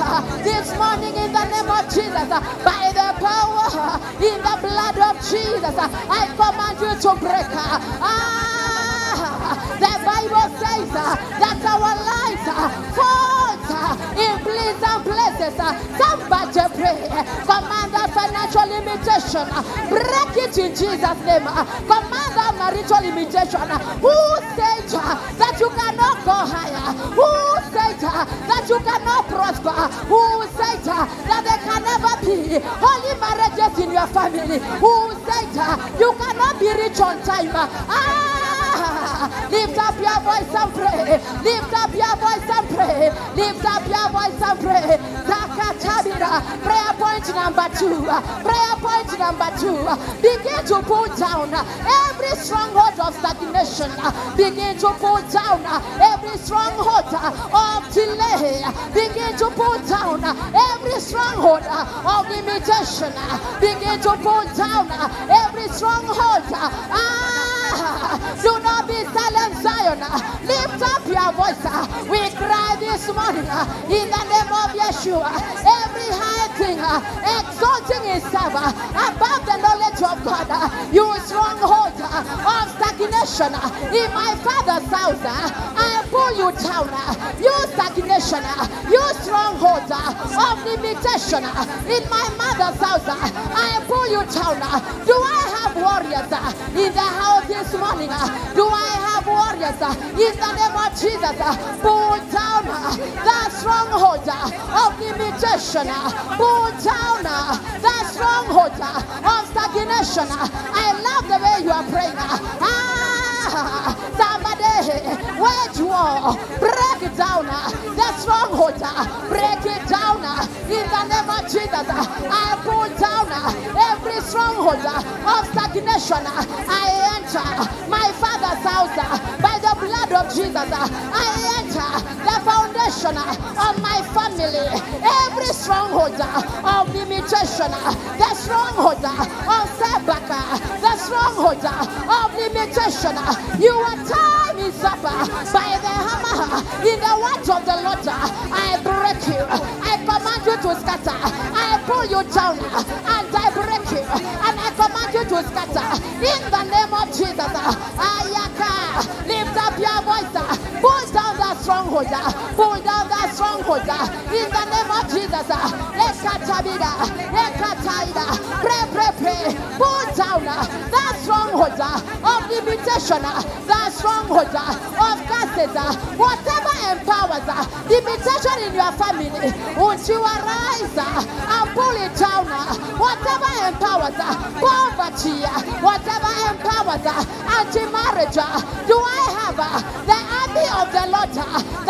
this morning, in the name of Jesus, by the power in the blood of Jesus, I command you to break. The Bible says that our lives falls in pleasant places. Somebody pray. Command the financial limitation. Break it in Jesus' name. Command the marital limitation. Who said that you cannot go higher? Who said that you cannot prosper? Who said that there can never be holy marriages in your family? Who said you cannot be rich on time? Lift up your voice and pray. Lift up your voice and pray. Lift up your voice and pray. Zakatabira. Prayer point number 2. 2. Prayer point number 2. Begin to pull down every stronghold of stagnation. Begin to pull down every stronghold of delay. Begin to pull down every stronghold of limitation. Begin to pull down every stronghold. Do not be silent, Zion. Lift up your voice. We cry this morning in the name of Yeshua. Every high thing exalting itself above the knowledge of God, you stronghold of stagnation in my father's house, I pull you down. You stagnation, you stronghold of limitation in my mother's house, I pull you down. Do I have warriors in the house this morning? Do I have warriors in the name of Jesus? Pull down the stronghold of limitation. Pull down the stronghold of stagnation. I love the way you are praying. Somebody wage war, break it down the stronghold, break it down in the name of Jesus. I pull down every stronghold of stagnation. I enter my father's house by the blood of Jesus. I enter the foundation of my family. Every stronghold of limitation, the stronghold of setback, the stronghold of limitation. Your time is up by the hammer in the words of the Lord. I break you. I command you to scatter. I pull you down and I break you. And I command you to scatter in the name of Jesus. Ayaka, lift up your voice. Pull down that stronghold. Pull down that stronghold in the name of Jesus. Ekatabida, ekataida. Pray, pray, pray. Pull down that stronghold of limitation, that stronghold of curses, whatever empowers limitation in your family, won't you arise and pull it down? Whatever empowers poverty, whatever empowers anti-marriage, do I have the army of the Lord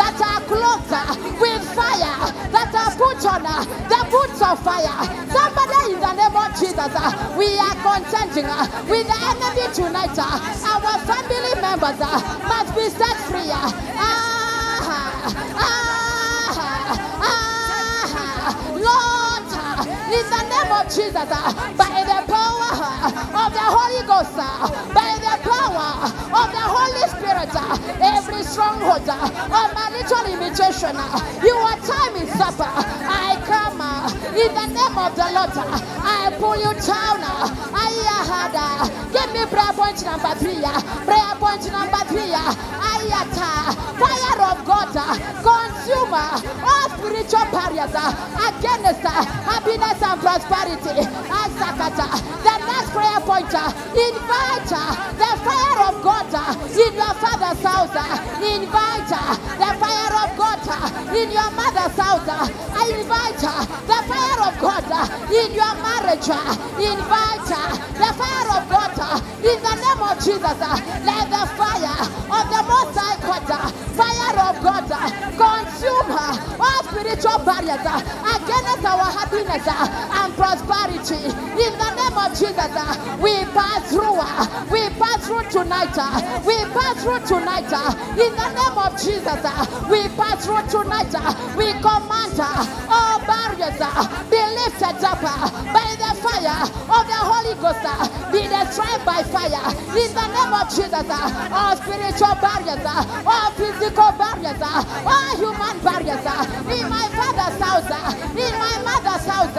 that are clothed with fire, that are put on the boots of fire? Somebody in the name of Jesus, we are contending with the enemy tonight. Our family members must be set free. Lord, in the name of Jesus, by the power of the Holy Ghost, by the power of the Holy Spirit, every stronghold of marital limitation, your time is up. I come in the name of the Lord. I pull you down. Give me prayer point number 3. Prayer point number 3. Fire of God, consume all spiritual barriers against happiness and prosperity. The next prayer point, invite the fire of God in your father's house. Invite the fire of God in your mother's house. Invite the fire of God in your marriage. Invite the fire of God in the name of Jesus. Let the fire of the Most High God, fire of God, consume all spiritual barriers against our happiness and prosperity. In the name of Jesus, we pass through. We pass through tonight. We pass through tonight. In the name of Jesus, we pass through tonight. We command all barriers be lifted up by the fire of the Holy Ghost. Be destroyed by fire. In the name of Jesus, all spiritual barriers, all physical barriers, all human barriers in my father's house, in my mother's house,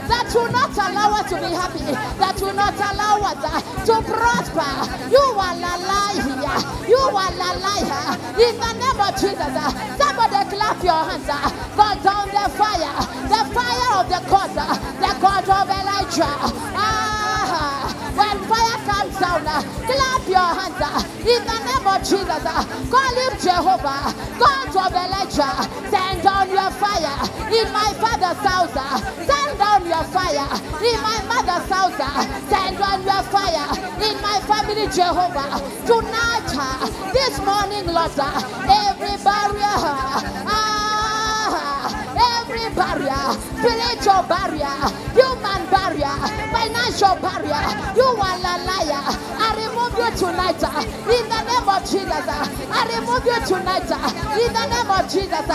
that will not allow us to be happy, that will not allow us to prosper. You are a liar. You are a liar. In the name of Jesus, somebody clap your hands. Call down the fire of the God of Elijah. When fire comes down, clap your hands in the name of Jesus. Call him Jehovah, God of Elijah. Send down your fire in my father's house. Send down your fire in my mother's house. Send down your fire in my family, Jehovah. Tonight, this morning, Lord, every barrier spiritual barrier, human barrier, financial barrier. You are a liar. I remove you tonight in the name of Jesus. I remove you tonight in the name of Jesus.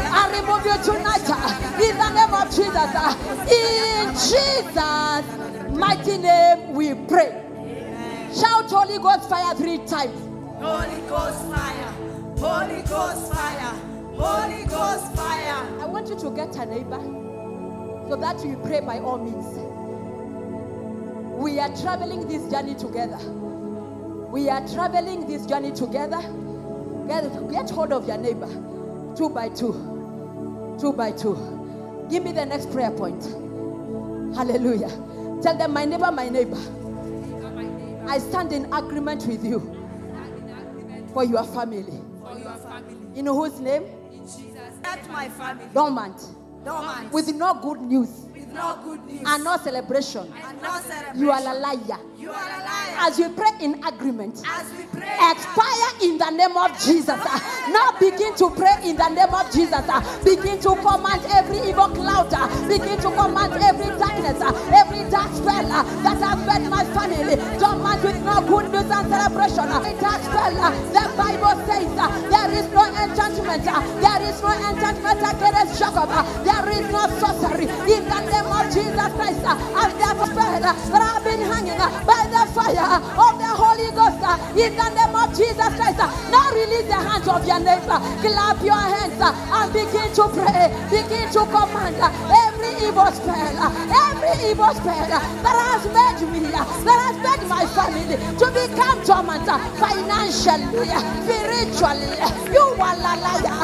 I remove you tonight in the name of Jesus. In Jesus' mighty name we pray. Shout Holy Ghost fire 3 times. Holy Ghost fire, Holy Ghost fire, Holy Ghost fire. I want you to get a neighbor so that we pray by all means. We are traveling this journey together. We are traveling this journey together. Get hold of your neighbor. 2 by 2. 2 by 2. Give me the next prayer point. Hallelujah. Tell them, my neighbor, my neighbor. I stand in agreement with you for your family. In whose name? In Jesus. That's my family. Dormant. With no good news. No good news. And no celebration. And no celebration. You are a liar. You are a liar. As you pray in agreement, As we pray, expire in the name of Jesus. Now begin to pray in the name of Jesus. Begin to command every evil cloud. Begin to command every darkness, every dark spell that has fed my family. Dormant with no good news and celebration. A dark spell. The Bible says there is no enchantment. There is no enchantment against Jacob. There is no sorcery in the name of Jesus Christ. And that spell that have been hanging by the fire of the Holy Ghost in the name of Jesus Christ. Now release the hands of your neighbor. Clap your hands and begin to pray. Begin to command every evil spell that has made me, that has made my family to become dormant financially, spiritually. You are a liar.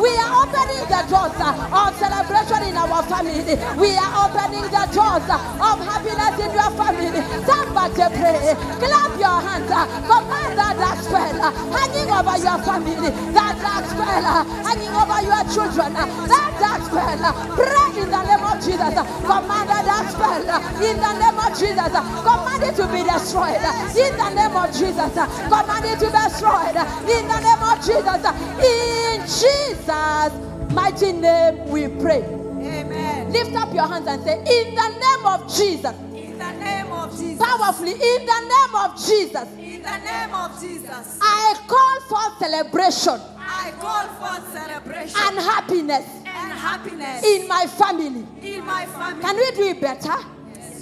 We are opening the doors of celebration in our family. We are opening the doors of happiness in your family. Somebody pray. Clap your hands. Command that spell hanging over your family. That spell hanging over your children. That spell. Pray in the name of Jesus. Command that spell in the name of Jesus. Command it to be destroyed in the name of Jesus. Command it to be destroyed in the name of Jesus. In Jesus' mighty name we pray. Amen. Lift up your hands and say, in the name of Jesus. In the name of Jesus. Powerfully, in the name of Jesus. In the name of Jesus. I call for celebration I call for celebration and happiness and happiness in my family. in my family. Can we do it better?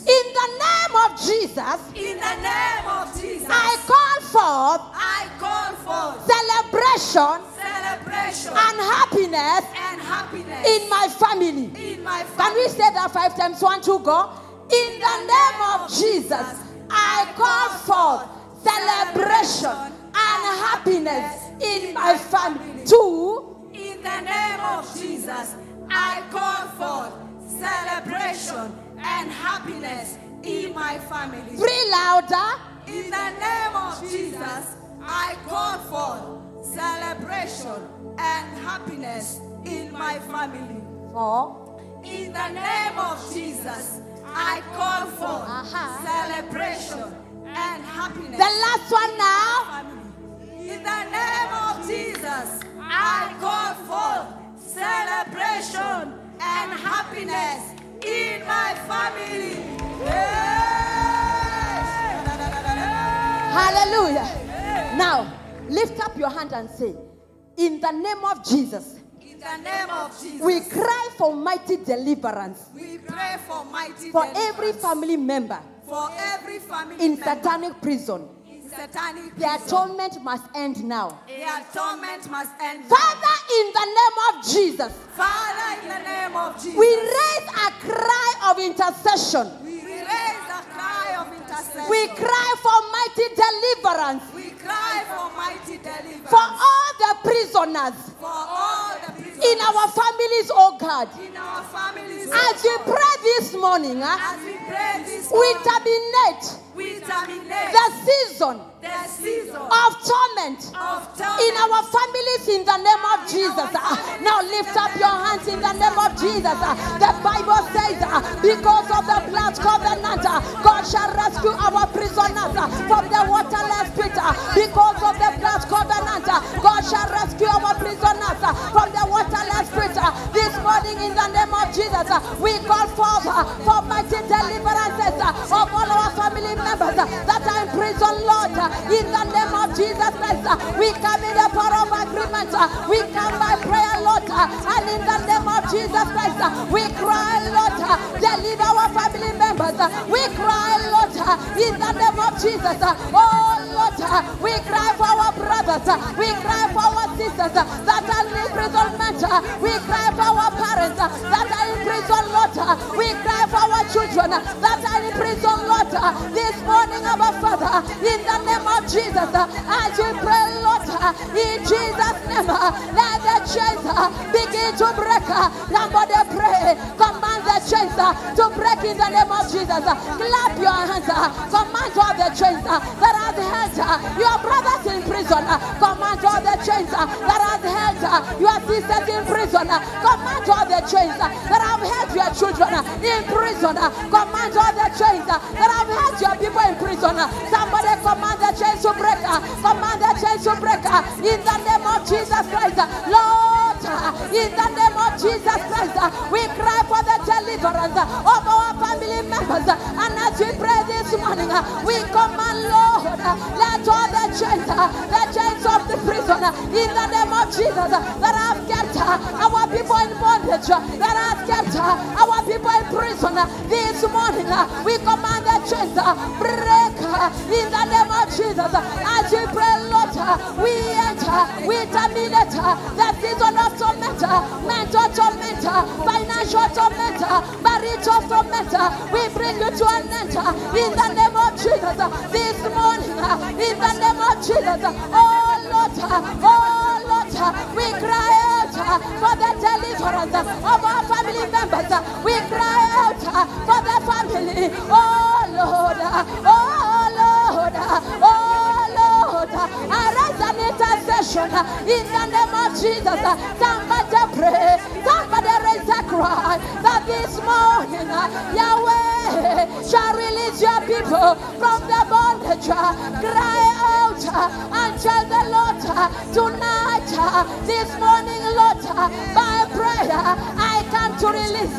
In the name of Jesus, In the name of Jesus. I call forth I call for celebration celebration and happiness and happiness in my family. in my Can family. we say that 5 times? 1, 2, go. In the name of Jesus, I call forth celebration and happiness in my family. 2. In the name of Jesus, I call for celebration and happiness in my family. 3 louder. In the name of Jesus, I call for celebration and happiness in my family. 4. In the name of Jesus, I call for celebration and happiness. The last one now. Family. In the name of Jesus, I call for celebration and happiness in my family. Hallelujah. Now, lift up your hand and say, in the name of Jesus, In the name of Jesus, we cry for mighty deliverance we pray for mighty for deliverance every family member for every family in member satanic prison. in satanic Their prison. torment must end now. Their torment must end. Father, in the name of Jesus, Father, in the name of Jesus, we raise a cry of intercession. we raise a cry of intercession. We cry for mighty deliverance We cry for mighty deliverance for all the prisoners for all the prisoners in our families, oh God. in our families. As we pray this morning, As we pray this we morning, terminate we terminate the season the season of torment of torment in our families in the name of Jesus. Now lift up your hands in the name of Jesus. The Bible says, because of the blood covenant, God shall rescue our prisoners from the waterless pit. Because of the blood covenant, God shall rescue our prisoners from the waterless pit. This morning in the name of Jesus, we call forth for mighty deliverances of all our family members that are in prison, Lord. In the name of Jesus Christ, we come in the power of agreement. We come by prayer, Lord. And in the name of Jesus Christ, we cry, Lord, deliver our family members. We cry, Lord, in the name of Jesus. Oh, Lord, we cry for our brothers. We cry for our sisters that are in imprisonment. We cry for our parents that are in prison, Lord. We cry for our children that are in prison, Lord. This morning, our Father, in the name of Jesus, as we pray, Lord, in Jesus' name, let the chains begin to break. Somebody pray, command the chains to break in the name of Jesus. Clap your hands, command all the chains that have held your brothers in prison. Command all the chains that have held your sisters in prison. Command all the chains that have held your children in prison. Command all the chains that have held your people in prison. Somebody command the chains to break. Command the chains to break in the name of Jesus Christ. Lord, in the name of Jesus Christ, we cry for the deliverance of our family members. And as we pray this morning, we command, Lord, let all the chains of the prison, in the name of Jesus, that have kept our people in bondage, that have kept our people in prison, this morning we command the chains break in the name of Jesus. As we pray, Lord, we enter, we terminate the season of torment, mental torment, financial torment, marital torment. We bring you to an end in the name of Jesus. This morning, in the name of Jesus, oh Lord, we cry out for the deliverance of our family members. We cry out for the family. Oh Lord, oh Lord, oh Lord, arise an intercession in the name of Jesus. Somebody pray, somebody raise a cry that this morning Yahweh shall release your people from the bondage. Cry out and tell the Lord tonight, this morning, Lord, by prayer I come to release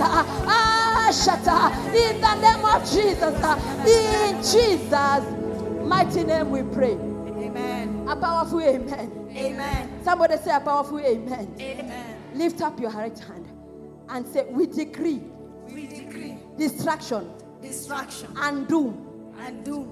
Ashata in the name of Jesus. In Jesus' mighty name we pray. Amen. A powerful amen. Amen. Somebody say a powerful amen. Amen. Lift up your right hand and say, we decree distraction and doom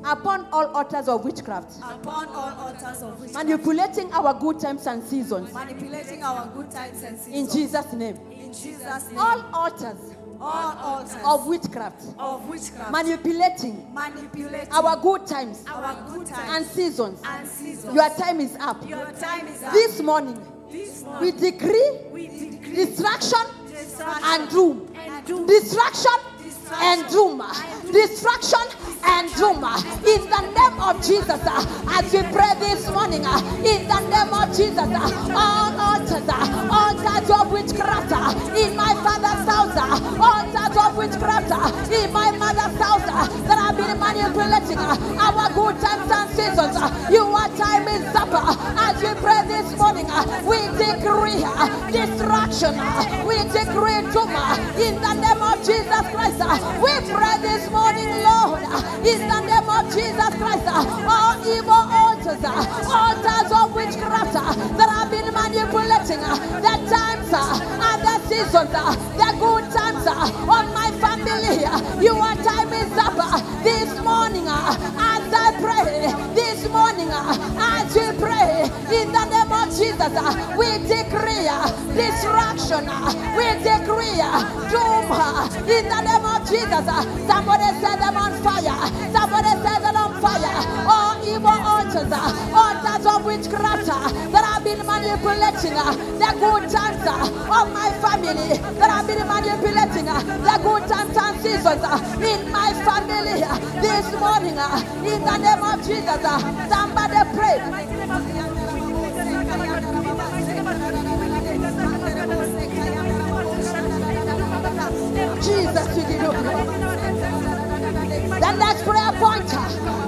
upon all altars of witchcraft, upon all altars of witchcraft, manipulating our good times and seasons. manipulating our good times and In seasons. Jesus' name. In Jesus' name. All altars all altars of witchcraft of witchcraft, manipulating manipulating our good times our good times and seasons. and seasons. Your time is up. Your time is up. This morning, This we morning, decree we decree distraction distraction and doom. and doom. Distraction and doom. Distraction and doom. In the name of Jesus, as we pray this morning, in the name of Jesus, all altars of witchcraft in my father's house, altars of witchcraft in my mother's house that have been manipulating our good times and seasons. Your time is up. As we pray this morning, we decree distraction, we decree doom in the name of Jesus Christ. We pray this morning, Lord, in the name of Jesus Christ, all evil altars of witchcraft that have been manipulating the times and the seasons, the good times on my family. Your time is up this morning as I pray. This morning as we pray in the name of Jesus, we decree distraction, we decree doom in the name of Jesus. Somebody set them on fire. Somebody set them on fire. All evil altars of witchcraft that have been manipulating the good times of my family, that have been manipulating the good times and seasons in my family this morning. In the name of Jesus, somebody pray. Jesus, we give you glory. The next prayer point,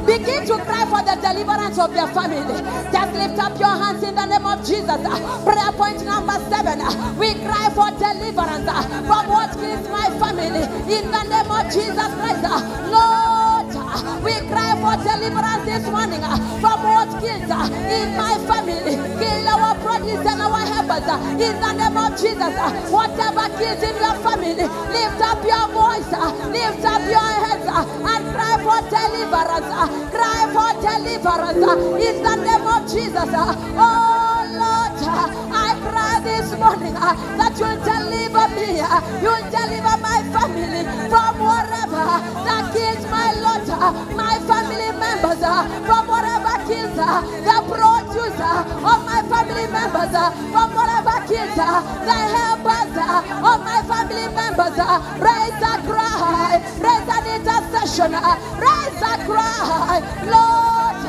begin to cry cry for the deliverance of their family. Just lift up your hands in the name of Jesus. Prayer point number 7. We cry for deliverance from what kills my family in the name of Jesus Christ. Lord, we cry for deliverance this morning from what kills in my family. Kill our produce and our helpers in the name of Jesus. Whatever kills in your family, lift up your voice, lift up your heads and cry for deliverance. Cry for deliverance in the name of Jesus. Oh Lord, I cry this morning that you'll deliver me, you'll deliver my family from whatever that kills my Lord, my family members, from whatever kills the producer of my family members, from whatever kills the helpers of my family members. Raise a cry, raise an intercession, raise a cry. Lord,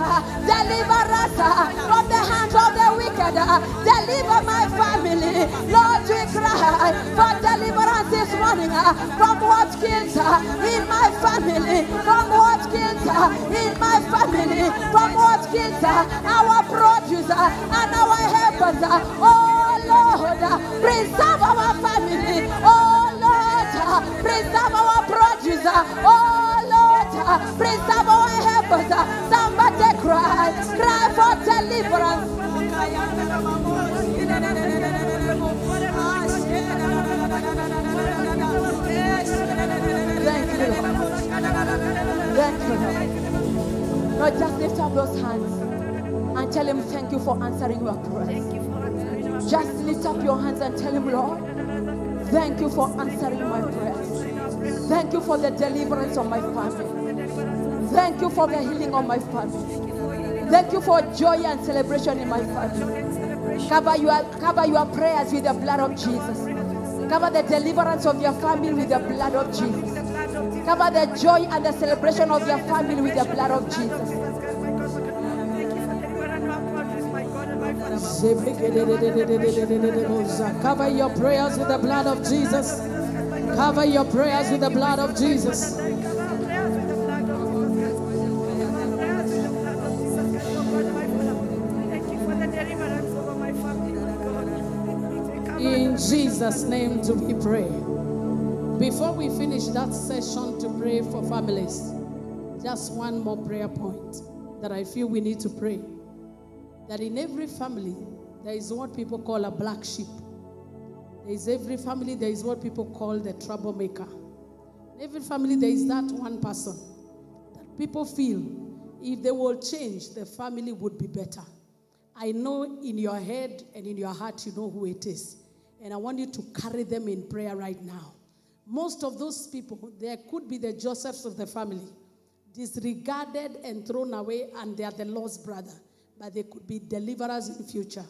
deliver us from the hands of the wicked, deliver my family. Lord, we cry for deliverance this morning from what kills in my family, from what kills in my family, from what kills our produce and our helpers. Oh Lord, preserve our family. Oh Lord, preserve our produce. Oh Lord, preserve our helpers. Somebody cry for deliverance. Thank you, Lord. Thank you, Lord. Lord, just lift up those hands and tell him thank you for answering your prayers. Just lift up your hands and tell him, Lord, thank you for answering my prayers. Thank you for the deliverance of my family. Thank you for the healing of my family. Thank you for joy and celebration in my family. Cover your prayers with the blood of Jesus. Cover the deliverance of your family with the blood of Jesus. Cover the joy and the celebration of your family with the blood of Jesus. Cover your prayers with the blood of Jesus. Cover your prayers with the blood of Jesus. In Jesus' name do we pray. Before we finish that session to pray for families, just one more prayer point that I feel we need to pray. That in every family, there is what people call a black sheep. There is every family, there is what people call the troublemaker. In every family, there is that one person that people feel if they will change, the family would be better. I know in your head and in your heart, you know who it is. And I want you to carry them in prayer right now. Most of those people, there could be the Josephs of the family, disregarded and thrown away, and they are the lost brother. But they could be deliverers in future.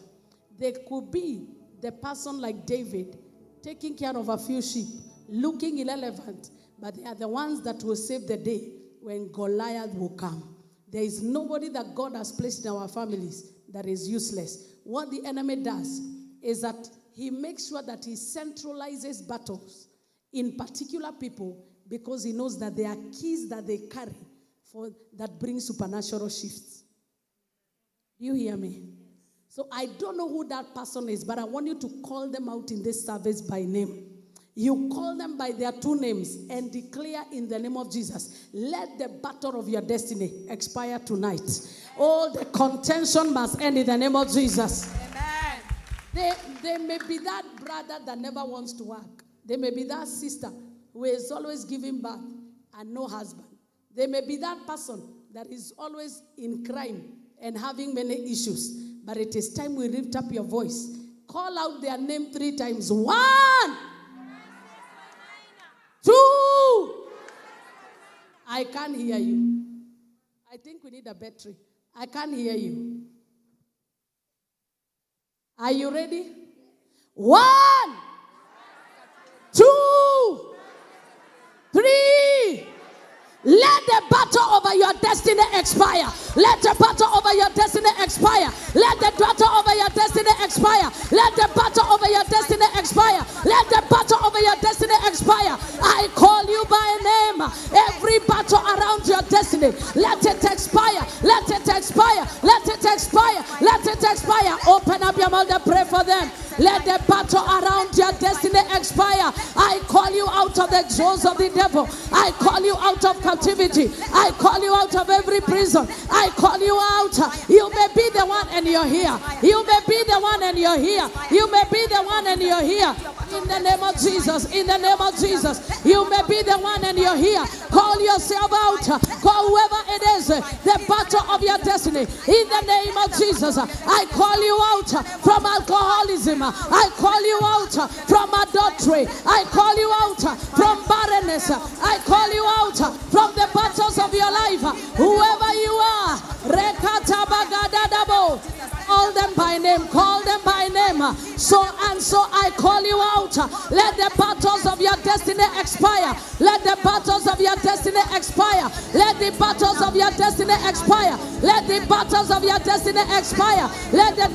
They could be the person like David, taking care of a few sheep, looking irrelevant, but they are the ones that will save the day when Goliath will come. There is nobody that God has placed in our families that is useless. What the enemy does is that he makes sure that he centralizes battles in particular people because he knows that there are keys that they carry for that bring supernatural shifts. Do you hear me? So I don't know who that person is, but I want you to call them out in this service by name. You call them by their two names and declare in the name of Jesus, let the battle of your destiny expire tonight. All the contention must end in the name of Jesus. Amen. They may be that brother that never wants to work. They may be that sister who is always giving birth and no husband. They may be that person that is always in crime and having many issues. But it is time we lift up your voice. Call out their name 3 times. 1, 2. I can't hear you. I think we need a battery. I can't hear you. Are you ready? 1, 2, 3. Let the battle of over your destiny expire. Let the battle over your destiny expire. Let the battle over your destiny expire. Let the battle over your destiny expire. Let the battle over your destiny expire. I call you by name. Every battle around your destiny, let it expire. Let it expire. Let it expire. Let it expire. Open up your mouth and pray for them. Let the battle around your destiny expire. I call you out of the jaws of the devil. I call you out of captivity. I call you out of every prison. I call you out. You may be the one and you're here. You may be the one and you're here. You may be the one and you're here. In the name of Jesus. In the name of Jesus. You may be the one and you're here. Call yourself out. Call whoever it is. The battle of your destiny. In the name of Jesus. I call you out from alcoholism. I call you out from adultery. I call you out from barrenness. I call you out from the battles of your life. Whoever you are, call them by name. Call them by name. So I call you out. Let the battles of your destiny expire. Let the battles of your destiny expire. Let the battles of your destiny expire. Let the battles of your destiny expire. Let the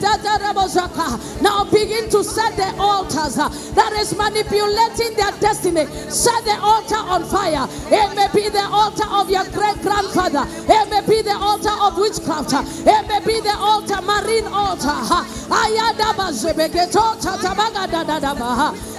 now begin to set the altars that is manipulating their destiny. Set the altar on fire. It may be the altar of your great grandfather. It may be the altar of witchcraft. It may be the altar, marine altar.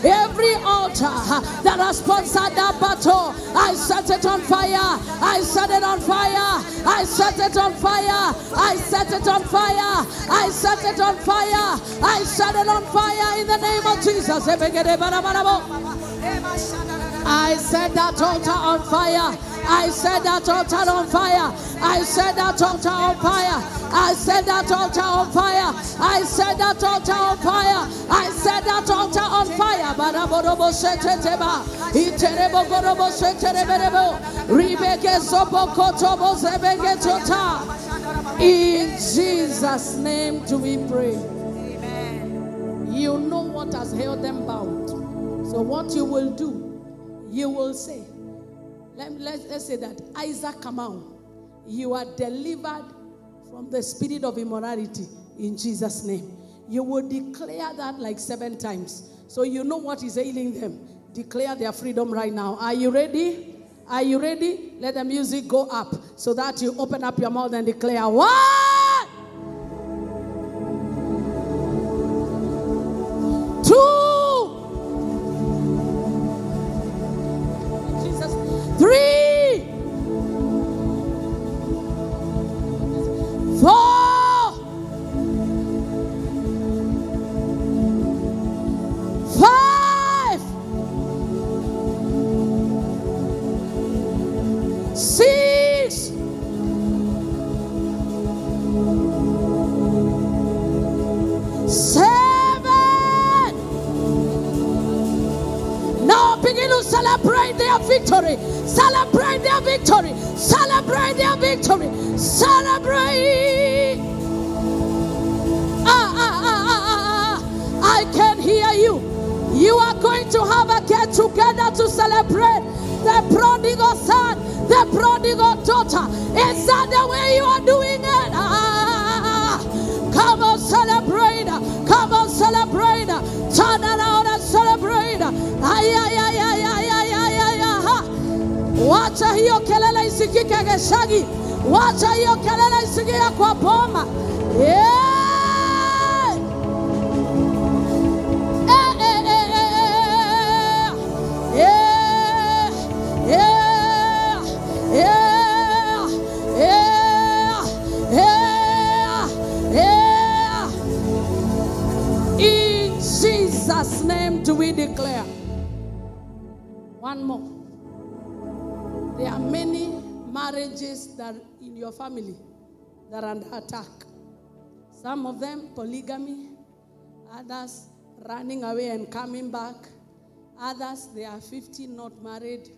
Every altar that has sponsored that battle, I set it on fire. I set it on fire. I set it on fire. I set it on fire. I set it on fire. I set it on fire in the name of Jesus. I set that altar on fire. I set that altar on fire. I set that altar on fire. I set that altar on fire. I set that altar on fire. I set that altar on fire. Baraborobo seteteba. Iterebo gorobo setereberebo. Ribeke sobokotobo zebeke tota. In Jesus' name do we pray. Amen. You know what has held them bound. So what you will do, you will say, let's say that Isaac Kamau, you are delivered from the spirit of immorality in Jesus' name. You will declare that like 7 times. So you know what is ailing them. Declare their freedom right now. Are you ready? Are you ready? Let the music go up so that you open up your mouth and declare, 1, 2, 3, 4, 5, 6, 7. Now begin to celebrate their victory. Celebrate their victory. Celebrate their victory. Celebrate. I can hear you. You are going to have a get together to celebrate the prodigal son, the prodigal daughter. Is that the way you are doing it? Come on, celebrate. Come on, celebrate. Turn around and celebrate. Wacha hiyo kelele isikike Geshagi. Wacha hiyo kelele isikike kwa Boma. Yeah. In Jesus' name do we declare. One more. There are many marriages that in your family that are under attack. Some of them polygamy, others running away and coming back. Others, they are 50 not married.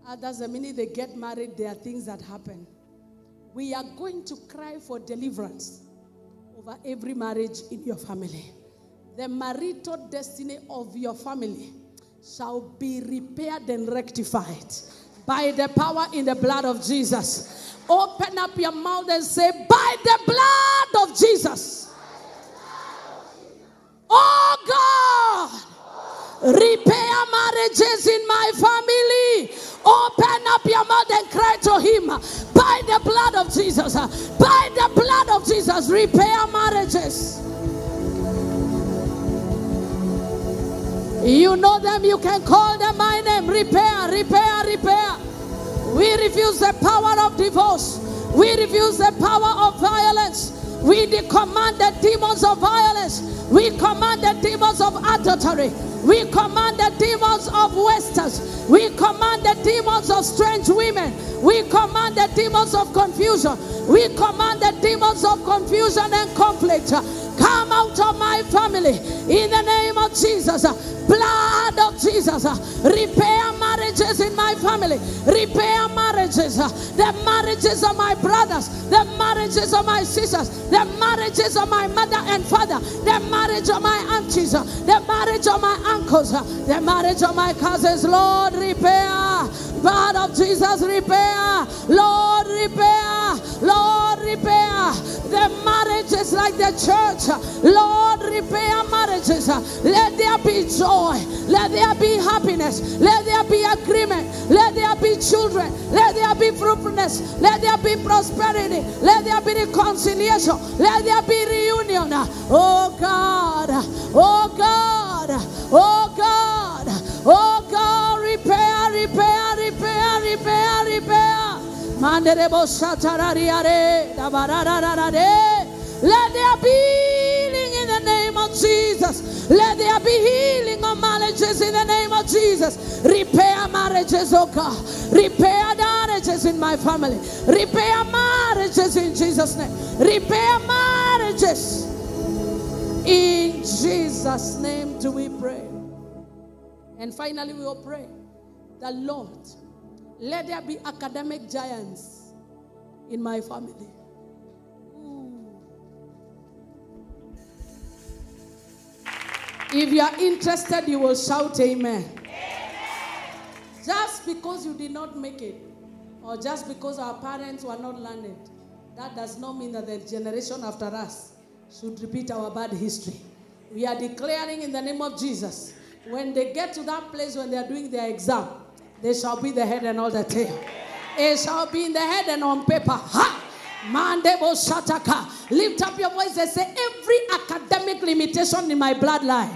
Others, the minute they get married, there are things that happen. We are going to cry for deliverance over every marriage in your family. The marital destiny of your family shall be repaired and rectified. By the power in the blood of Jesus. Open up your mouth and say, by the blood of Jesus. Oh God, repair marriages in my family. Open up your mouth and cry to him. By the blood of Jesus. By the blood of Jesus, repair marriages. You know them, you can call them by name. Repair, repair, repair. We refuse the power of divorce. We refuse the power of violence. We command the demons of violence. We command the demons of adultery. We command the demons of wasters. We command the demons of strange women. We command the demons of confusion. We command the demons of confusion and conflict. Come out of my family in the name of Jesus. Blood of Jesus. Repair marriages in my family. Repair marriages. The marriages of my brothers. The marriages of my sisters. The marriages of my mother and father. The marriage of my aunties. The marriage of my uncles. The marriage of my cousins. Lord, repair. Blood of Jesus, repair. Lord, repair. Lord, repair. The marriages like the church. Lord, repair marriages. Let there be joy. Let there be happiness. Let there be agreement. Let there be children. Let there be fruitfulness. Let there be prosperity. Let there be reconciliation. Let there be reunion. Oh God. Oh God. Oh God. Oh God. Repair, repair, repair, repair, repair. Manderebo satarariare. Let there be healing in the name of Jesus. Let there be healing of marriages in the name of Jesus. Repair marriages, oh God. Repair marriages in my family. Repair marriages in Jesus' name. Repair marriages. In Jesus' name do we pray. And finally we will pray. The Lord, let there be academic giants in my family. If you are interested, you will shout amen. Amen. Just because you did not make it, or just because our parents were not learned, that does not mean that the generation after us should repeat our bad history. We are declaring in the name of Jesus, when they get to that place when they are doing their exam, they shall be the head and all the tail. It shall be in the head and on paper. Ha! Mandebo Shataka. Lift up your voice and say, every academic limitation in my bloodline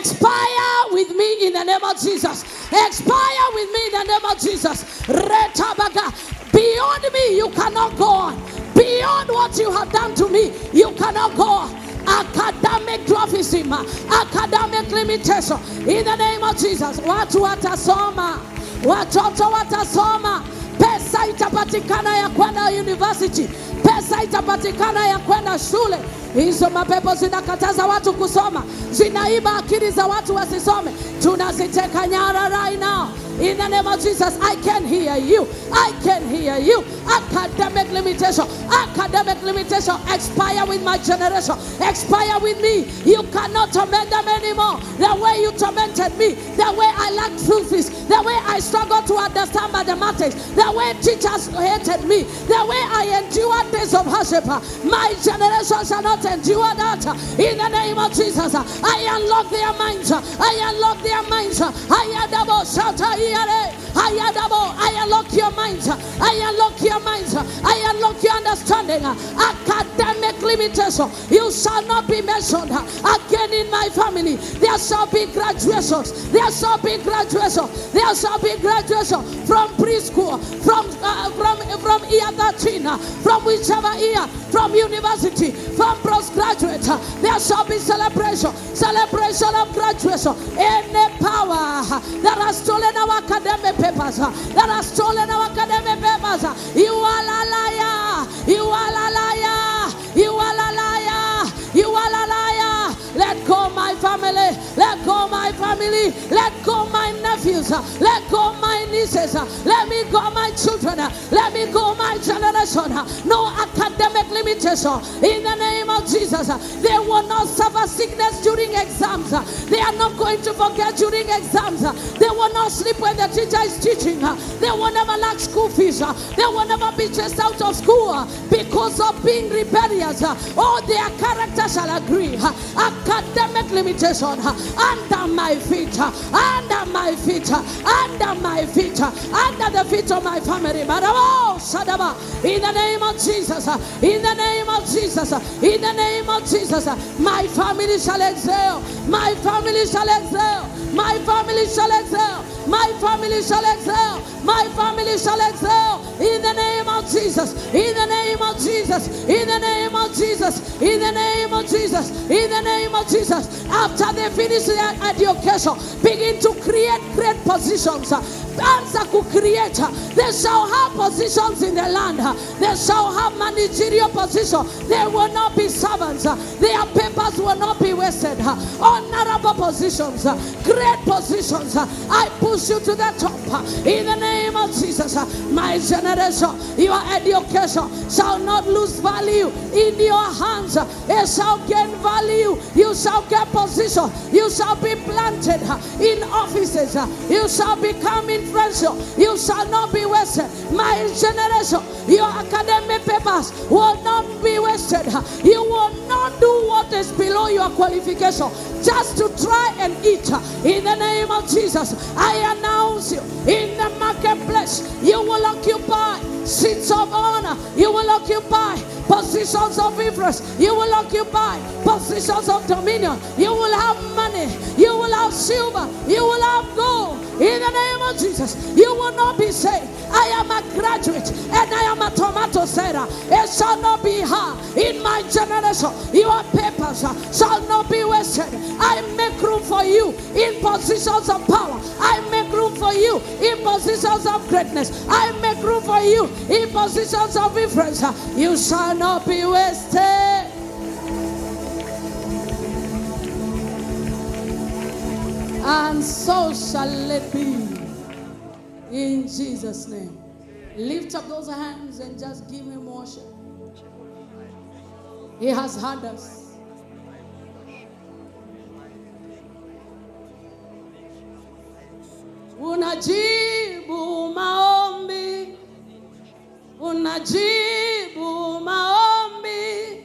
expire with me in the name of Jesus. Expire with me in the name of Jesus. Retabaga. Beyond me, you cannot go on. Beyond what you have done to me, you cannot go on. Academic dwarfism, academic limitation in the name of Jesus. Watu watasoma, watoto watasoma. Pesa itapatikana ya kwenda university. Pesa itapatikana ya kwenda shule. Hizo mapepo zinakataza watu kusoma. Zinaiba akili za watu wasisome. Tunaziteka nyara right now. In the name of Jesus, I can hear you. I can hear you. Academic limitation. Academic limitation. Expire with my generation. Expire with me. You cannot torment them anymore. The way you tormented me. The way I lacked truth is. The way I struggled to understand mathematics. The way teachers hated me. The way I endured days of hardship. My generation shall not endure that. In the name of Jesus, I unlock their minds. I unlock their minds. I unlock your minds. I unlock your minds. I unlock your understanding. Academic limitation. You shall not be mentioned again in my family. There shall be graduations. There shall be graduation. There shall be graduation from preschool, from year 13, from whichever year, from university, from postgraduate. There shall be celebration of graduation. Any power that has stolen our academic papers, that has stolen our academic papers, you are a liar. You are a liar. You are a liar. You are a liar. Let go my family. Let go my family. family. Let go my nephews. Let go my nieces. Let me go my children. Let me go my generation. No academic limitation. In the name of Jesus, they will not suffer sickness during exams. They are not going to forget during exams. They will not sleep when the teacher is teaching. They will never lack school fees. They will never be chased out of school because of being rebellious. All their character shall agree. Academic limitation under my feet, under my feet, under my feet, under the feet of my family. In the name of Jesus, in the name of Jesus, in the name of Jesus, my family shall excel. My family shall excel. My family shall excel. My family shall excel. My family shall excel. In the name of Jesus. In the name of Jesus. In the name of Jesus. In the name of Jesus. In the name of Jesus. After they finish their education, begin to create great positions. Answer to create. They shall have positions in the land. They shall have managerial positions. They will not be servants. Their papers will not be wasted. Honorable positions, great positions. I push you to the top in the name of Jesus. My generation, your education shall not lose value in your hands. It shall gain value. You shall get position. You shall be planted in offices. You shall become influential. You shall not be wasted. My generation, your academic papers will not be wasted. You will not do what is below your qualification just to try and eat. In the name of Jesus, I announce you in the marketplace, you will occupy seats of honor. You will occupy positions of influence. You will occupy positions of dominion. You will have money. You will have silver. You will have gold. In the name of Jesus, you will not be saying, I am a graduate and I am a tomato seller. It shall not be hard. In my generation, your papers shall not be wasted. I make room for you in positions of power. I make room for you in positions of greatness. I make room for you in positions of influence. You shall not be wasted. And so shall it be. In Jesus' name. Lift up those hands and just give him worship. He has heard us. Unajibu maombi. Unajibu maombi.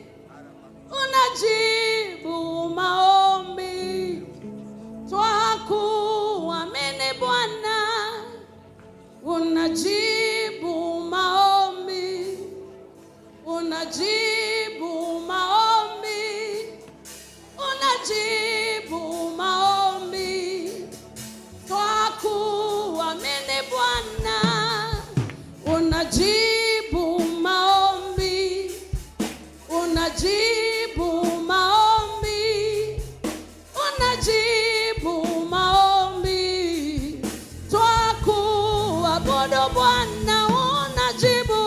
Unajibu maombi. Twakuamini Bwana. Unajibu maombi. Unajibu maombi. Unajibu maombi. Twakuamini Bwana. Unajibu maombi. Unajibu maombi. Unajibu maombi. Twakuabudu Bwana. Unajibu.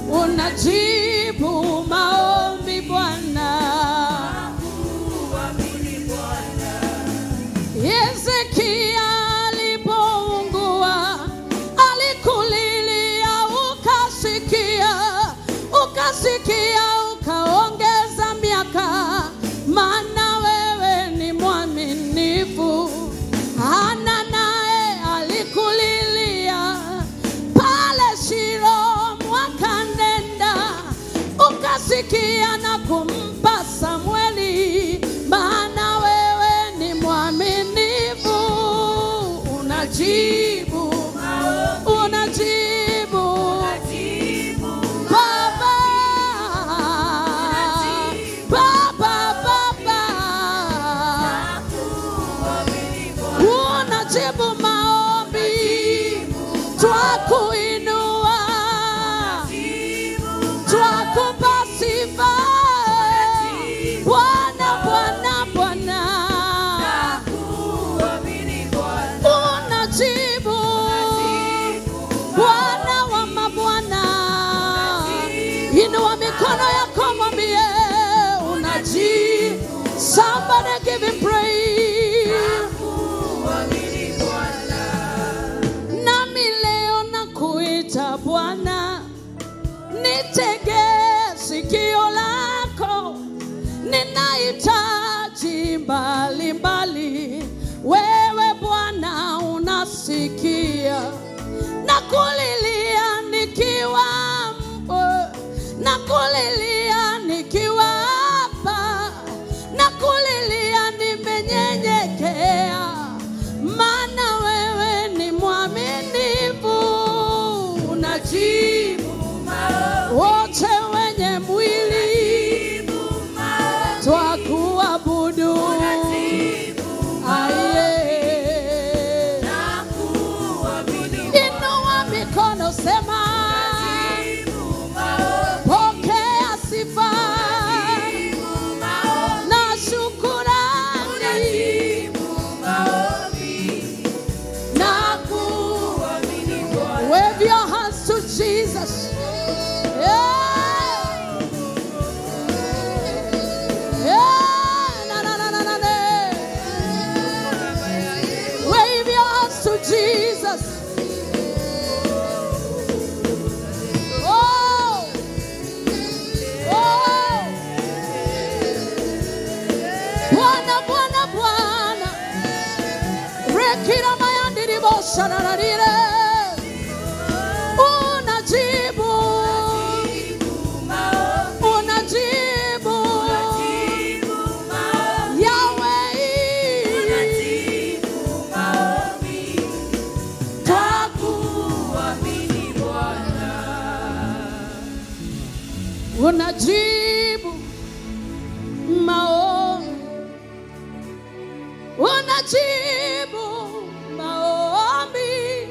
Unajibu maombi Bwana. Hezekia alipoungua, alikulilia, ukasikia, ukaongeza miaka, maana wewe ni mwaminifu. Hana naye alikulilia, pale Shilo mwaka nenda, hali mbalimbali, wewe Bwana unasikia. Nakulilia nikiwa nakulilia nikiwa hapa, nakulilia nimenyenyekea, maana wewe ni mwaminifu. Unajibu wote wenye mwili twakuabudu. Inua mikono, sema pokea sifa na shukrani. Wave your hands to Jesus. Yeah. Yeah. Na, na, na, na, na, na. Wave your hands to Jesus. Oh. Oh. Bwana, Bwana, Bwana. Rekira mayandiri boshana narire. Unajibu. Unajibu. Yahweh. Twakuamini Bwana. Unajibu maombi. Unajibu maombi.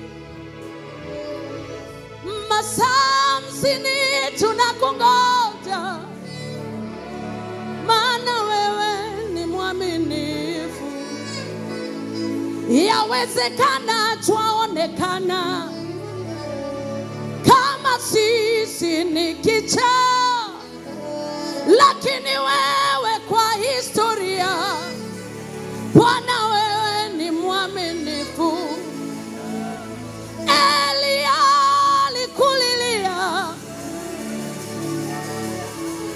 Masaa 50 tunakungoja, maana wewe ni mwaminifu. Yawezekana twaonekana kama sisi ni kichaa, lakini wewe kwa historia, Bwana wewe ni mwaminifu. Elia alikulilia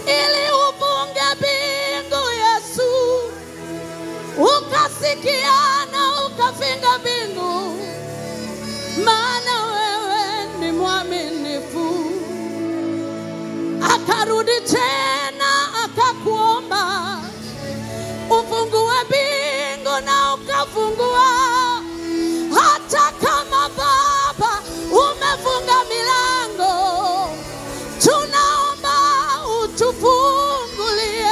ili ufunge mbingu, Yesu ukasikia na ukafunga mbingu, maana wewe ni mwaminifu. Akarudi tena akakuomba ufungue mbingu na ukafungua. Hata kama Baba umefunga milango, tunaomba utufungulie.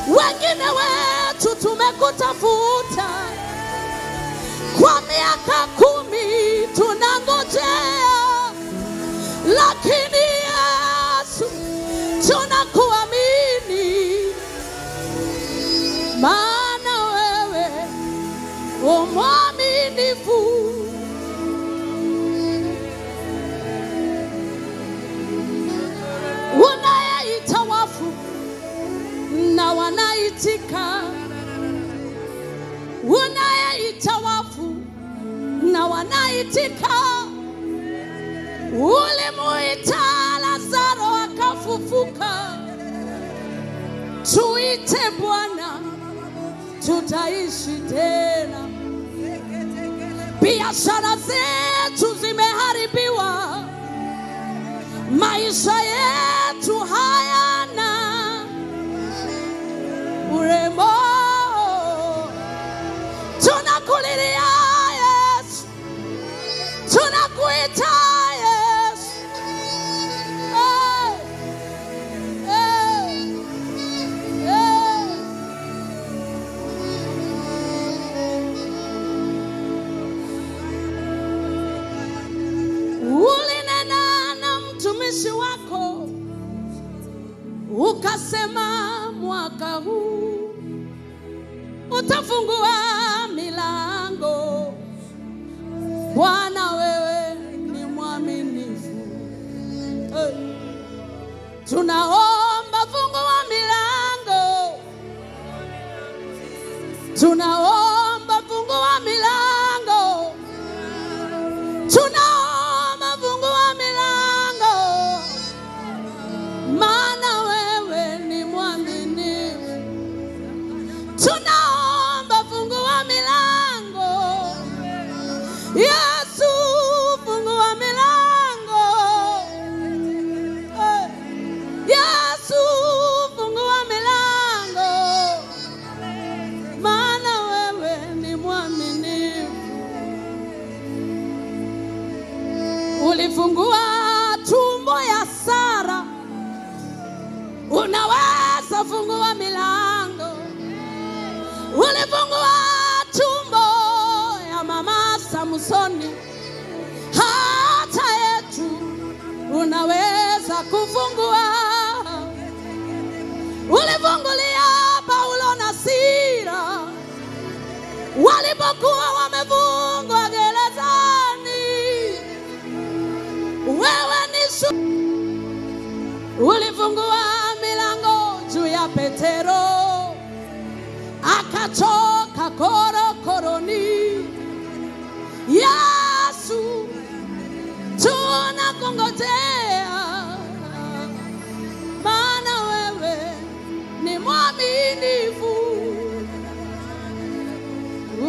Wengine wetu tumekutafuta kwa miaka 10 tunangojea, lakini Yesu tunakuamini, maana wewe umwaminifu. Unayeita wafu na wanaitika, unayeita wafu na wanaitika. Ulimuita Lazaro akafufuka, tuite Bwana tutaishi tena. Biashara zetu zimeharibiwa, maisha yetu hayana urembo. Tunakulilia Yesu, tunakuita Yesu. Hey, hey, hey. Ulinena na mtumishi wako ukasema mwaka huu utafungua milango. Bwana wewe ni mwaminifu. Hey. Tunaomba fungua milango. Tunaomba fungua milango. Tunaomba fungua milango. Maana wewe ni mwaminifu. ukafungua milango, ulifungua tumbo ya mama Samsoni, hata yetu unaweza kufungua. Ulifungulia Paulo na Sila walipokuwa wamefungwa gerezani. Wewe ni ulifungua milango juu ya Petero, akatoka korokoroni. Yesu, tunakungojea, maana wewe ni mwaminifu,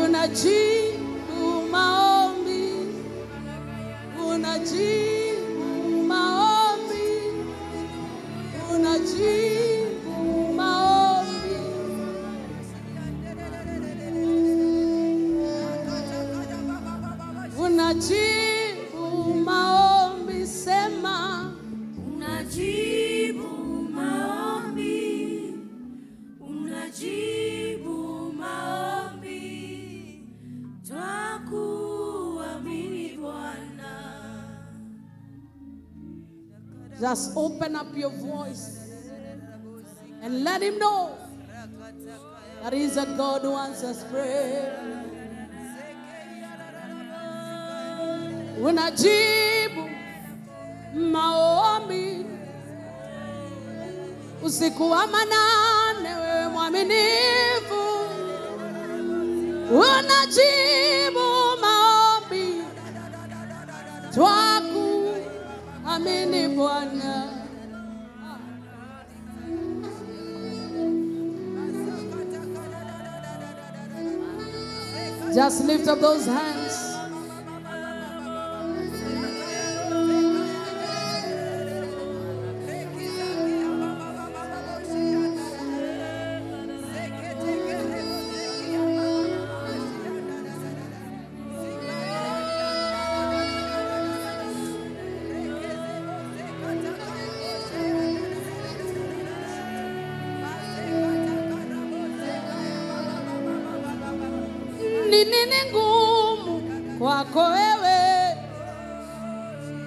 unajibu maombi, unajibu maombi, unajibu maombi. Unajibu maombi, sema Unajibu maombi, unajibu maombi, twakuamini Bwana. just open up your voice and let him know that he's a God who answers prayer. Unajibu maombi, usiku wa manane, wewe mwaminifu. Unajibu maombi, twakuamini Bwana. Just lift up those hands. Ni nini ngumu kwako wewe?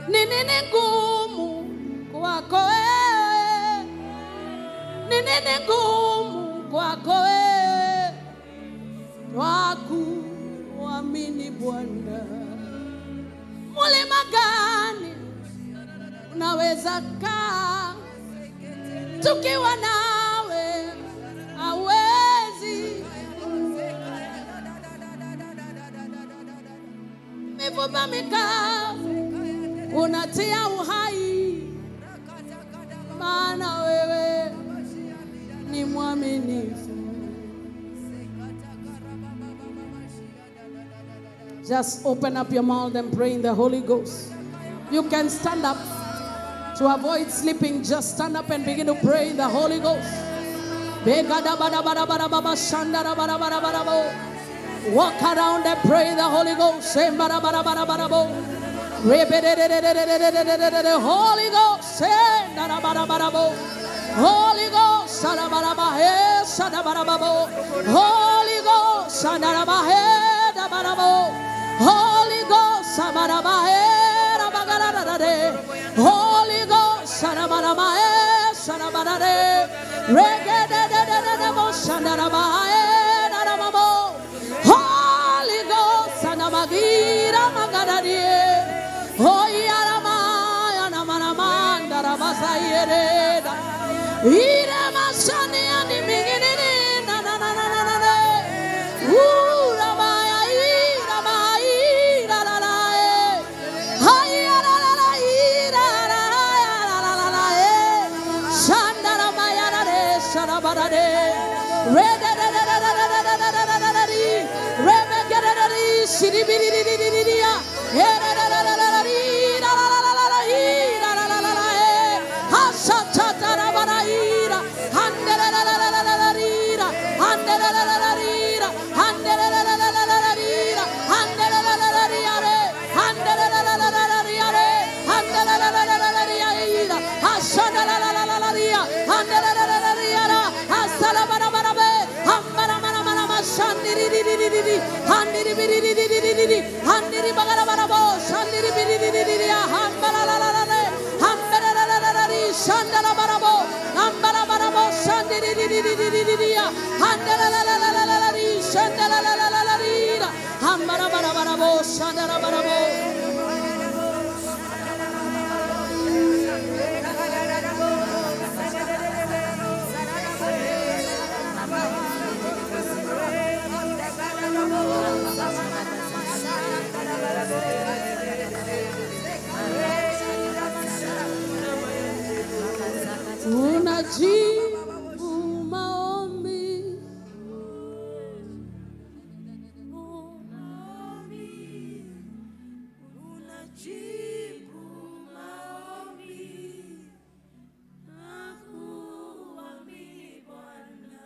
Ni nini ngumu kwako wewe? Ni nini ngumu kwako wewe? Twakuamini Bwana. Mulima gani unaweza kaa tukiwa nawe? Hawezi. Mifupa mikavu unatia uhai, maana wewe ni mwaminifu. Just open up your mouth and pray in the Holy Ghost. You can stand up. To avoid sleeping, just stand up and begin to pray in the Holy Ghost. Walk around and pray in the Holy Ghost. Holy Ghost, Holy Ghost, Holy Ghost, Holy Ghost, Holy Ghost, Holy Ghost, Sanamagira Magadadie, Hoyaramaya Namanamanda Rabasayeda, Iramasani and the beginning, Nananana, Uramaya, Iramaya, Hayara, Shandaramaya, Sharabarade, bagara barabo shandiri bidiri hambala la la la la hambala la la la la shandala barabo hambala barabo shandiri bidiri handala la la la la la shandala la la la la hambala barabo shandala barabo. Unajibu maombi, unajibu maombi, nakuamini Bwana.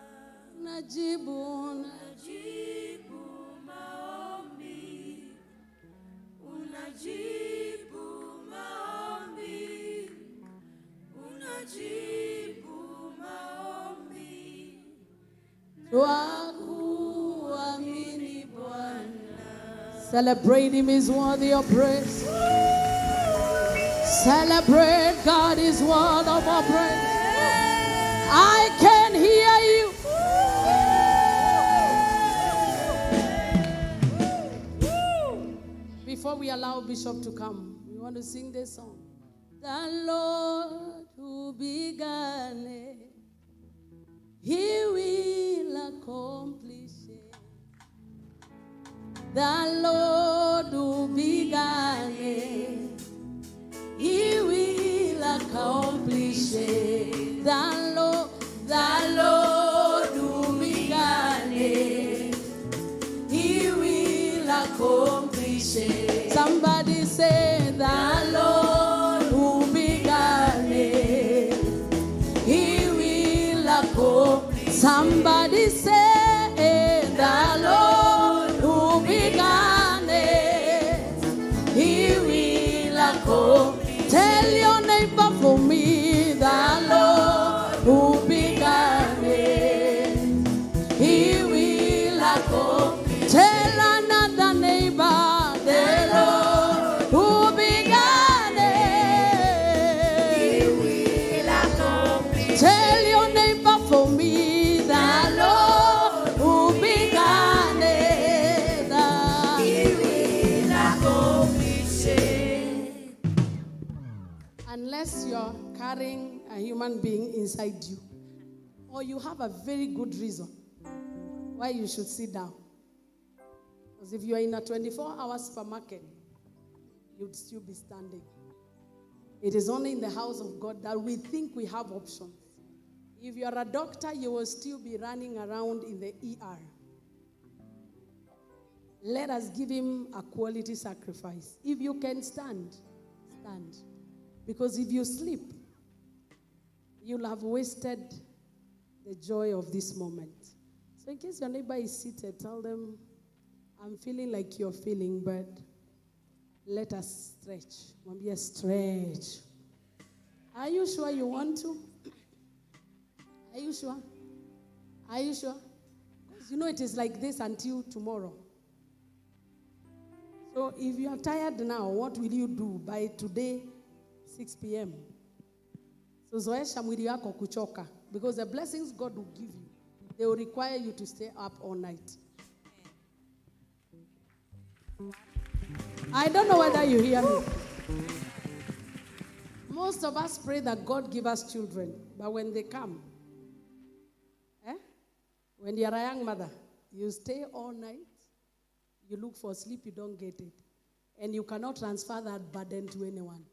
unajibu Unajibu maombi, unajibu maombi, unajibu maombi, twakuamini Bwana. Celebrate him is worthy of praise. Celebrate God is worthy of our praise. I can hear you. Before we allow Bishop to come, we want to sing this song. The Lord who began it, He will accomplish it. The Lord who began it, He will accomplish it. The Lord who began it, He will accomplish it. Somebody say, the Lord who began it, He will accomplish. Somebody say, the Lord who began it, He will accomplish. Tell your neighbor for me, the Lord who began it, He will accomplish. Tell another neighbor, the Lord who began it, He will accomplish. Tell your neighbor for me, the Lord who began it, He will accomplish it. Unless you're carrying a human being inside you, or you have a very good reason why you should sit down. Because if you are in a 24-hour supermarket, you'd still be standing. It is only in the house of God that we think we have options. If you are a doctor, you will still be running around in the ER. Let us give him a quality sacrifice. If you can stand, stand. Because if you sleep, you'll have wasted the joy of this moment. So in case your neighbor is seated, tell them, I'm feeling like you're feeling, but let us stretch. Mwambie stretch. Are you sure you want to? Are you sure? Are you sure? Because you know it is like this until tomorrow. So if you are tired now, what will you do by today, 6 p.m.? So zoesha mwili yako kuchoka. Because the blessings God will give you, they will require you to stay up all night. I don't know whether you hear me. Most of us pray that God give us children, but when they come, when you're a young mother, you stay all night, you look for sleep, you don't get it, and you cannot transfer that burden to anyone.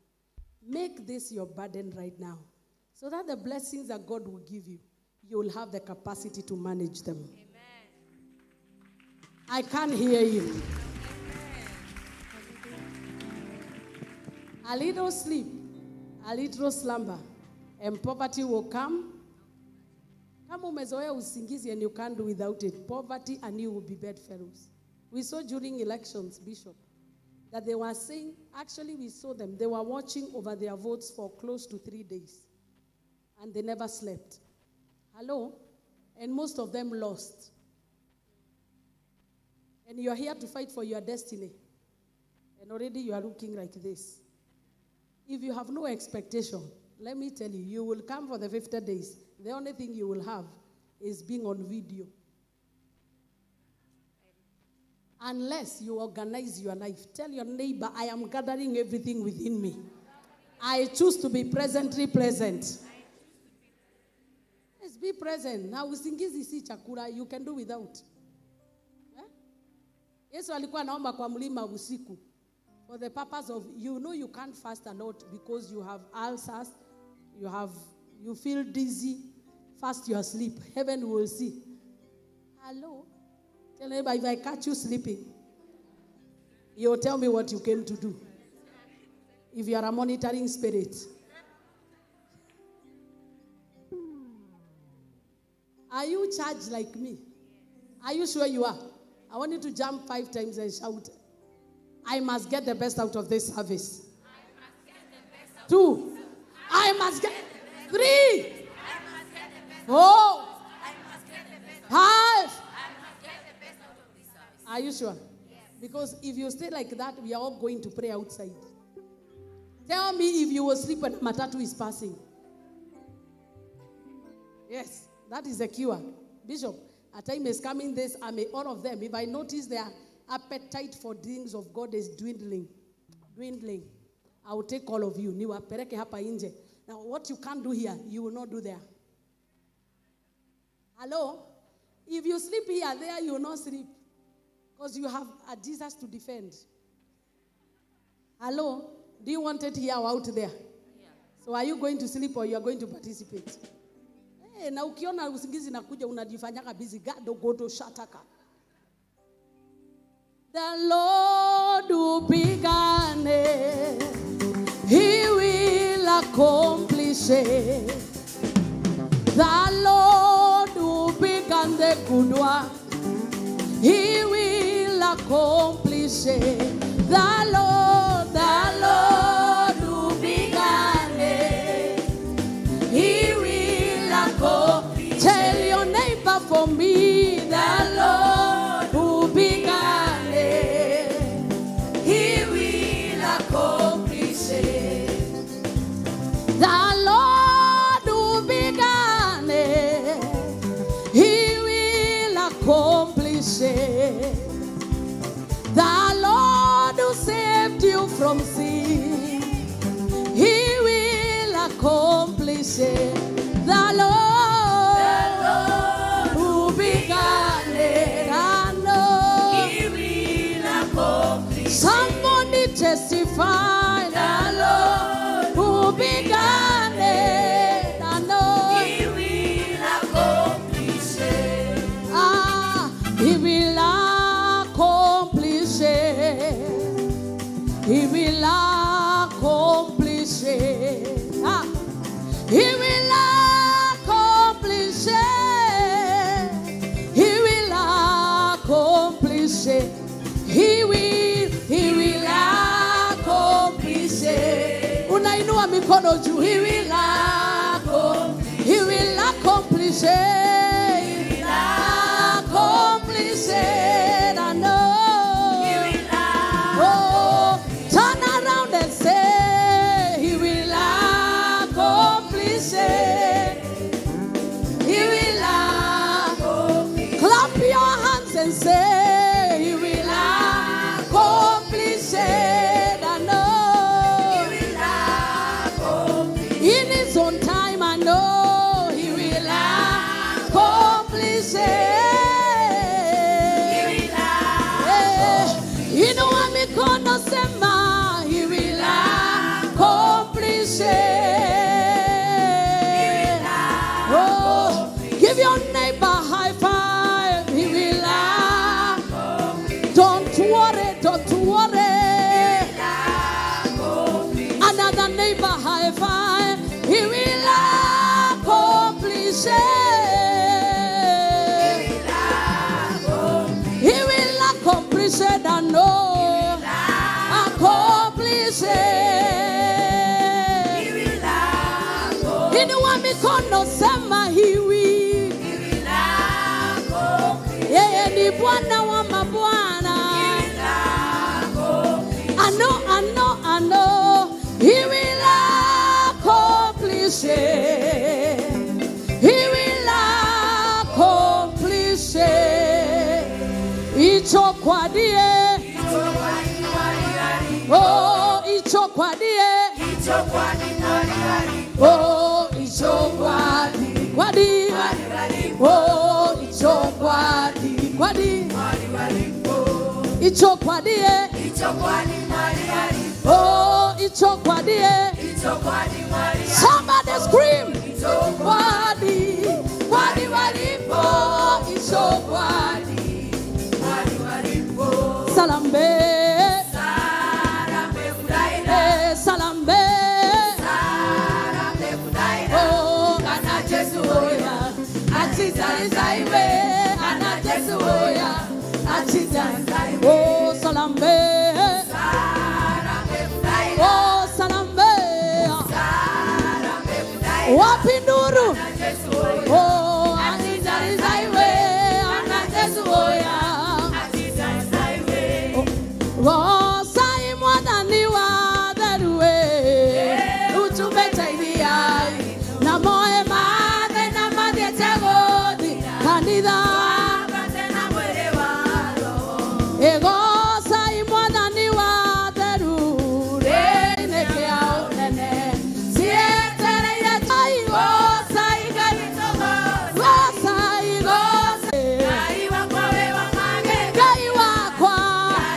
Make this your burden right now, so that the blessings that God will give you, you will have the capacity to manage them. Amen. I can't hear you. A little sleep, a little slumber, and poverty will come. Kama umezoea usingizi and you can't do without it, poverty and you will be bedfellows. We saw during elections, Bishop, that they were saying, actually we saw them, they were watching over their votes for close to 3 days. And they never slept. Hello? And most of them lost. And you're here to fight for your destiny. And already you are looking like this. If you have no expectation, let me tell you, you will come for the 50 days. The only thing you will have is being on video. Unless you organize your life. Tell your neighbor, I am gathering everything within me. I choose to be presently pleasant. Yes, be present. Now, usingizi si chakula, you can do without. Yesu alikuwa anaomba kwa mlima usiku. For the purpose of, you can't fast a lot because you have ulcers, you feel dizzy, fast you are asleep. Heaven will see. Hello? Tell neighbor, if I catch you sleeping, you'll tell me what you came to do. If you are a monitoring spirit. Are you charged like me? Are you sure you are? I want you to jump 5 times and shout, I must get the best out of this service. 2, I must get 3, 4, 5. Are you sure? Because if you stay like that, we are all going to pray outside. Tell me if you will sleep when Matatu is passing. Yes, that is a cure. Bishop, a time is coming, all of them, if I notice their appetite for things of God is dwindling, I will take all of you. Now, what you can't do here, you will not do there. Hello? If you sleep here, there, you will not sleep. Because you have a Jesus to defend. Hello? Do you want it here or out there? Yeah. So are you going to sleep or you are going to participate? Hey, na ukiona usingizi nakuja unajifanyaka busy. God go to shataka. The Lord who began it, He will accomplish it. The Lord who began the good work, He will accomplish it. The Lord who began it, He will accomplish it. Tell your neighbor for me, the Lord who began it, He will accomplish it. The Lord who began it, He will accomplish it. The Lord who saved you from sin, He will accomplish it. The Lord who began it, I know He will accomplish it. Somebody testify, the Lord who began it, I know He will accomplish it. He will accomplish it. He will accomplish it. He will accomplish it. He will accomplish it. He will accomplish it. Unainua mikono juu. He will accomplish it. He will accomplish it. I know. Turn around and say, He will accomplish it. He will accomplish. Clap your hands and say, He will accomplish it. I know. He will accomplish. In His own time, I know He will accomplish it. He will accomplish. Inua mikono sema, He will accomplish it. Oh, give your neighbor a high five. He will accomplish. Don't worry. Another neighbor high five. He will accomplish it. He will accomplish it. I know. Accomplish it. He will accomplish. Inua mikono sema He will. He will accomplish. Yeye ni Bwana wa mabwana. He will accomplish. I know ichokwadie oh ichokwadie oh ichokwadi kwadi oh ichokwadi kwadi ichokwadie oh ichokwadie somebody scream ichokwadi kwadi walipo ichokwadi salambe salambe oh ana Jesu oya atizaiwe ana Jesu oya atizaiwe oh salambe oh salambe wapinduru oh atizaiwe ana Jesu oya oh sai mwadani wa derwe utubetaidia na moe made na madetagodi kanida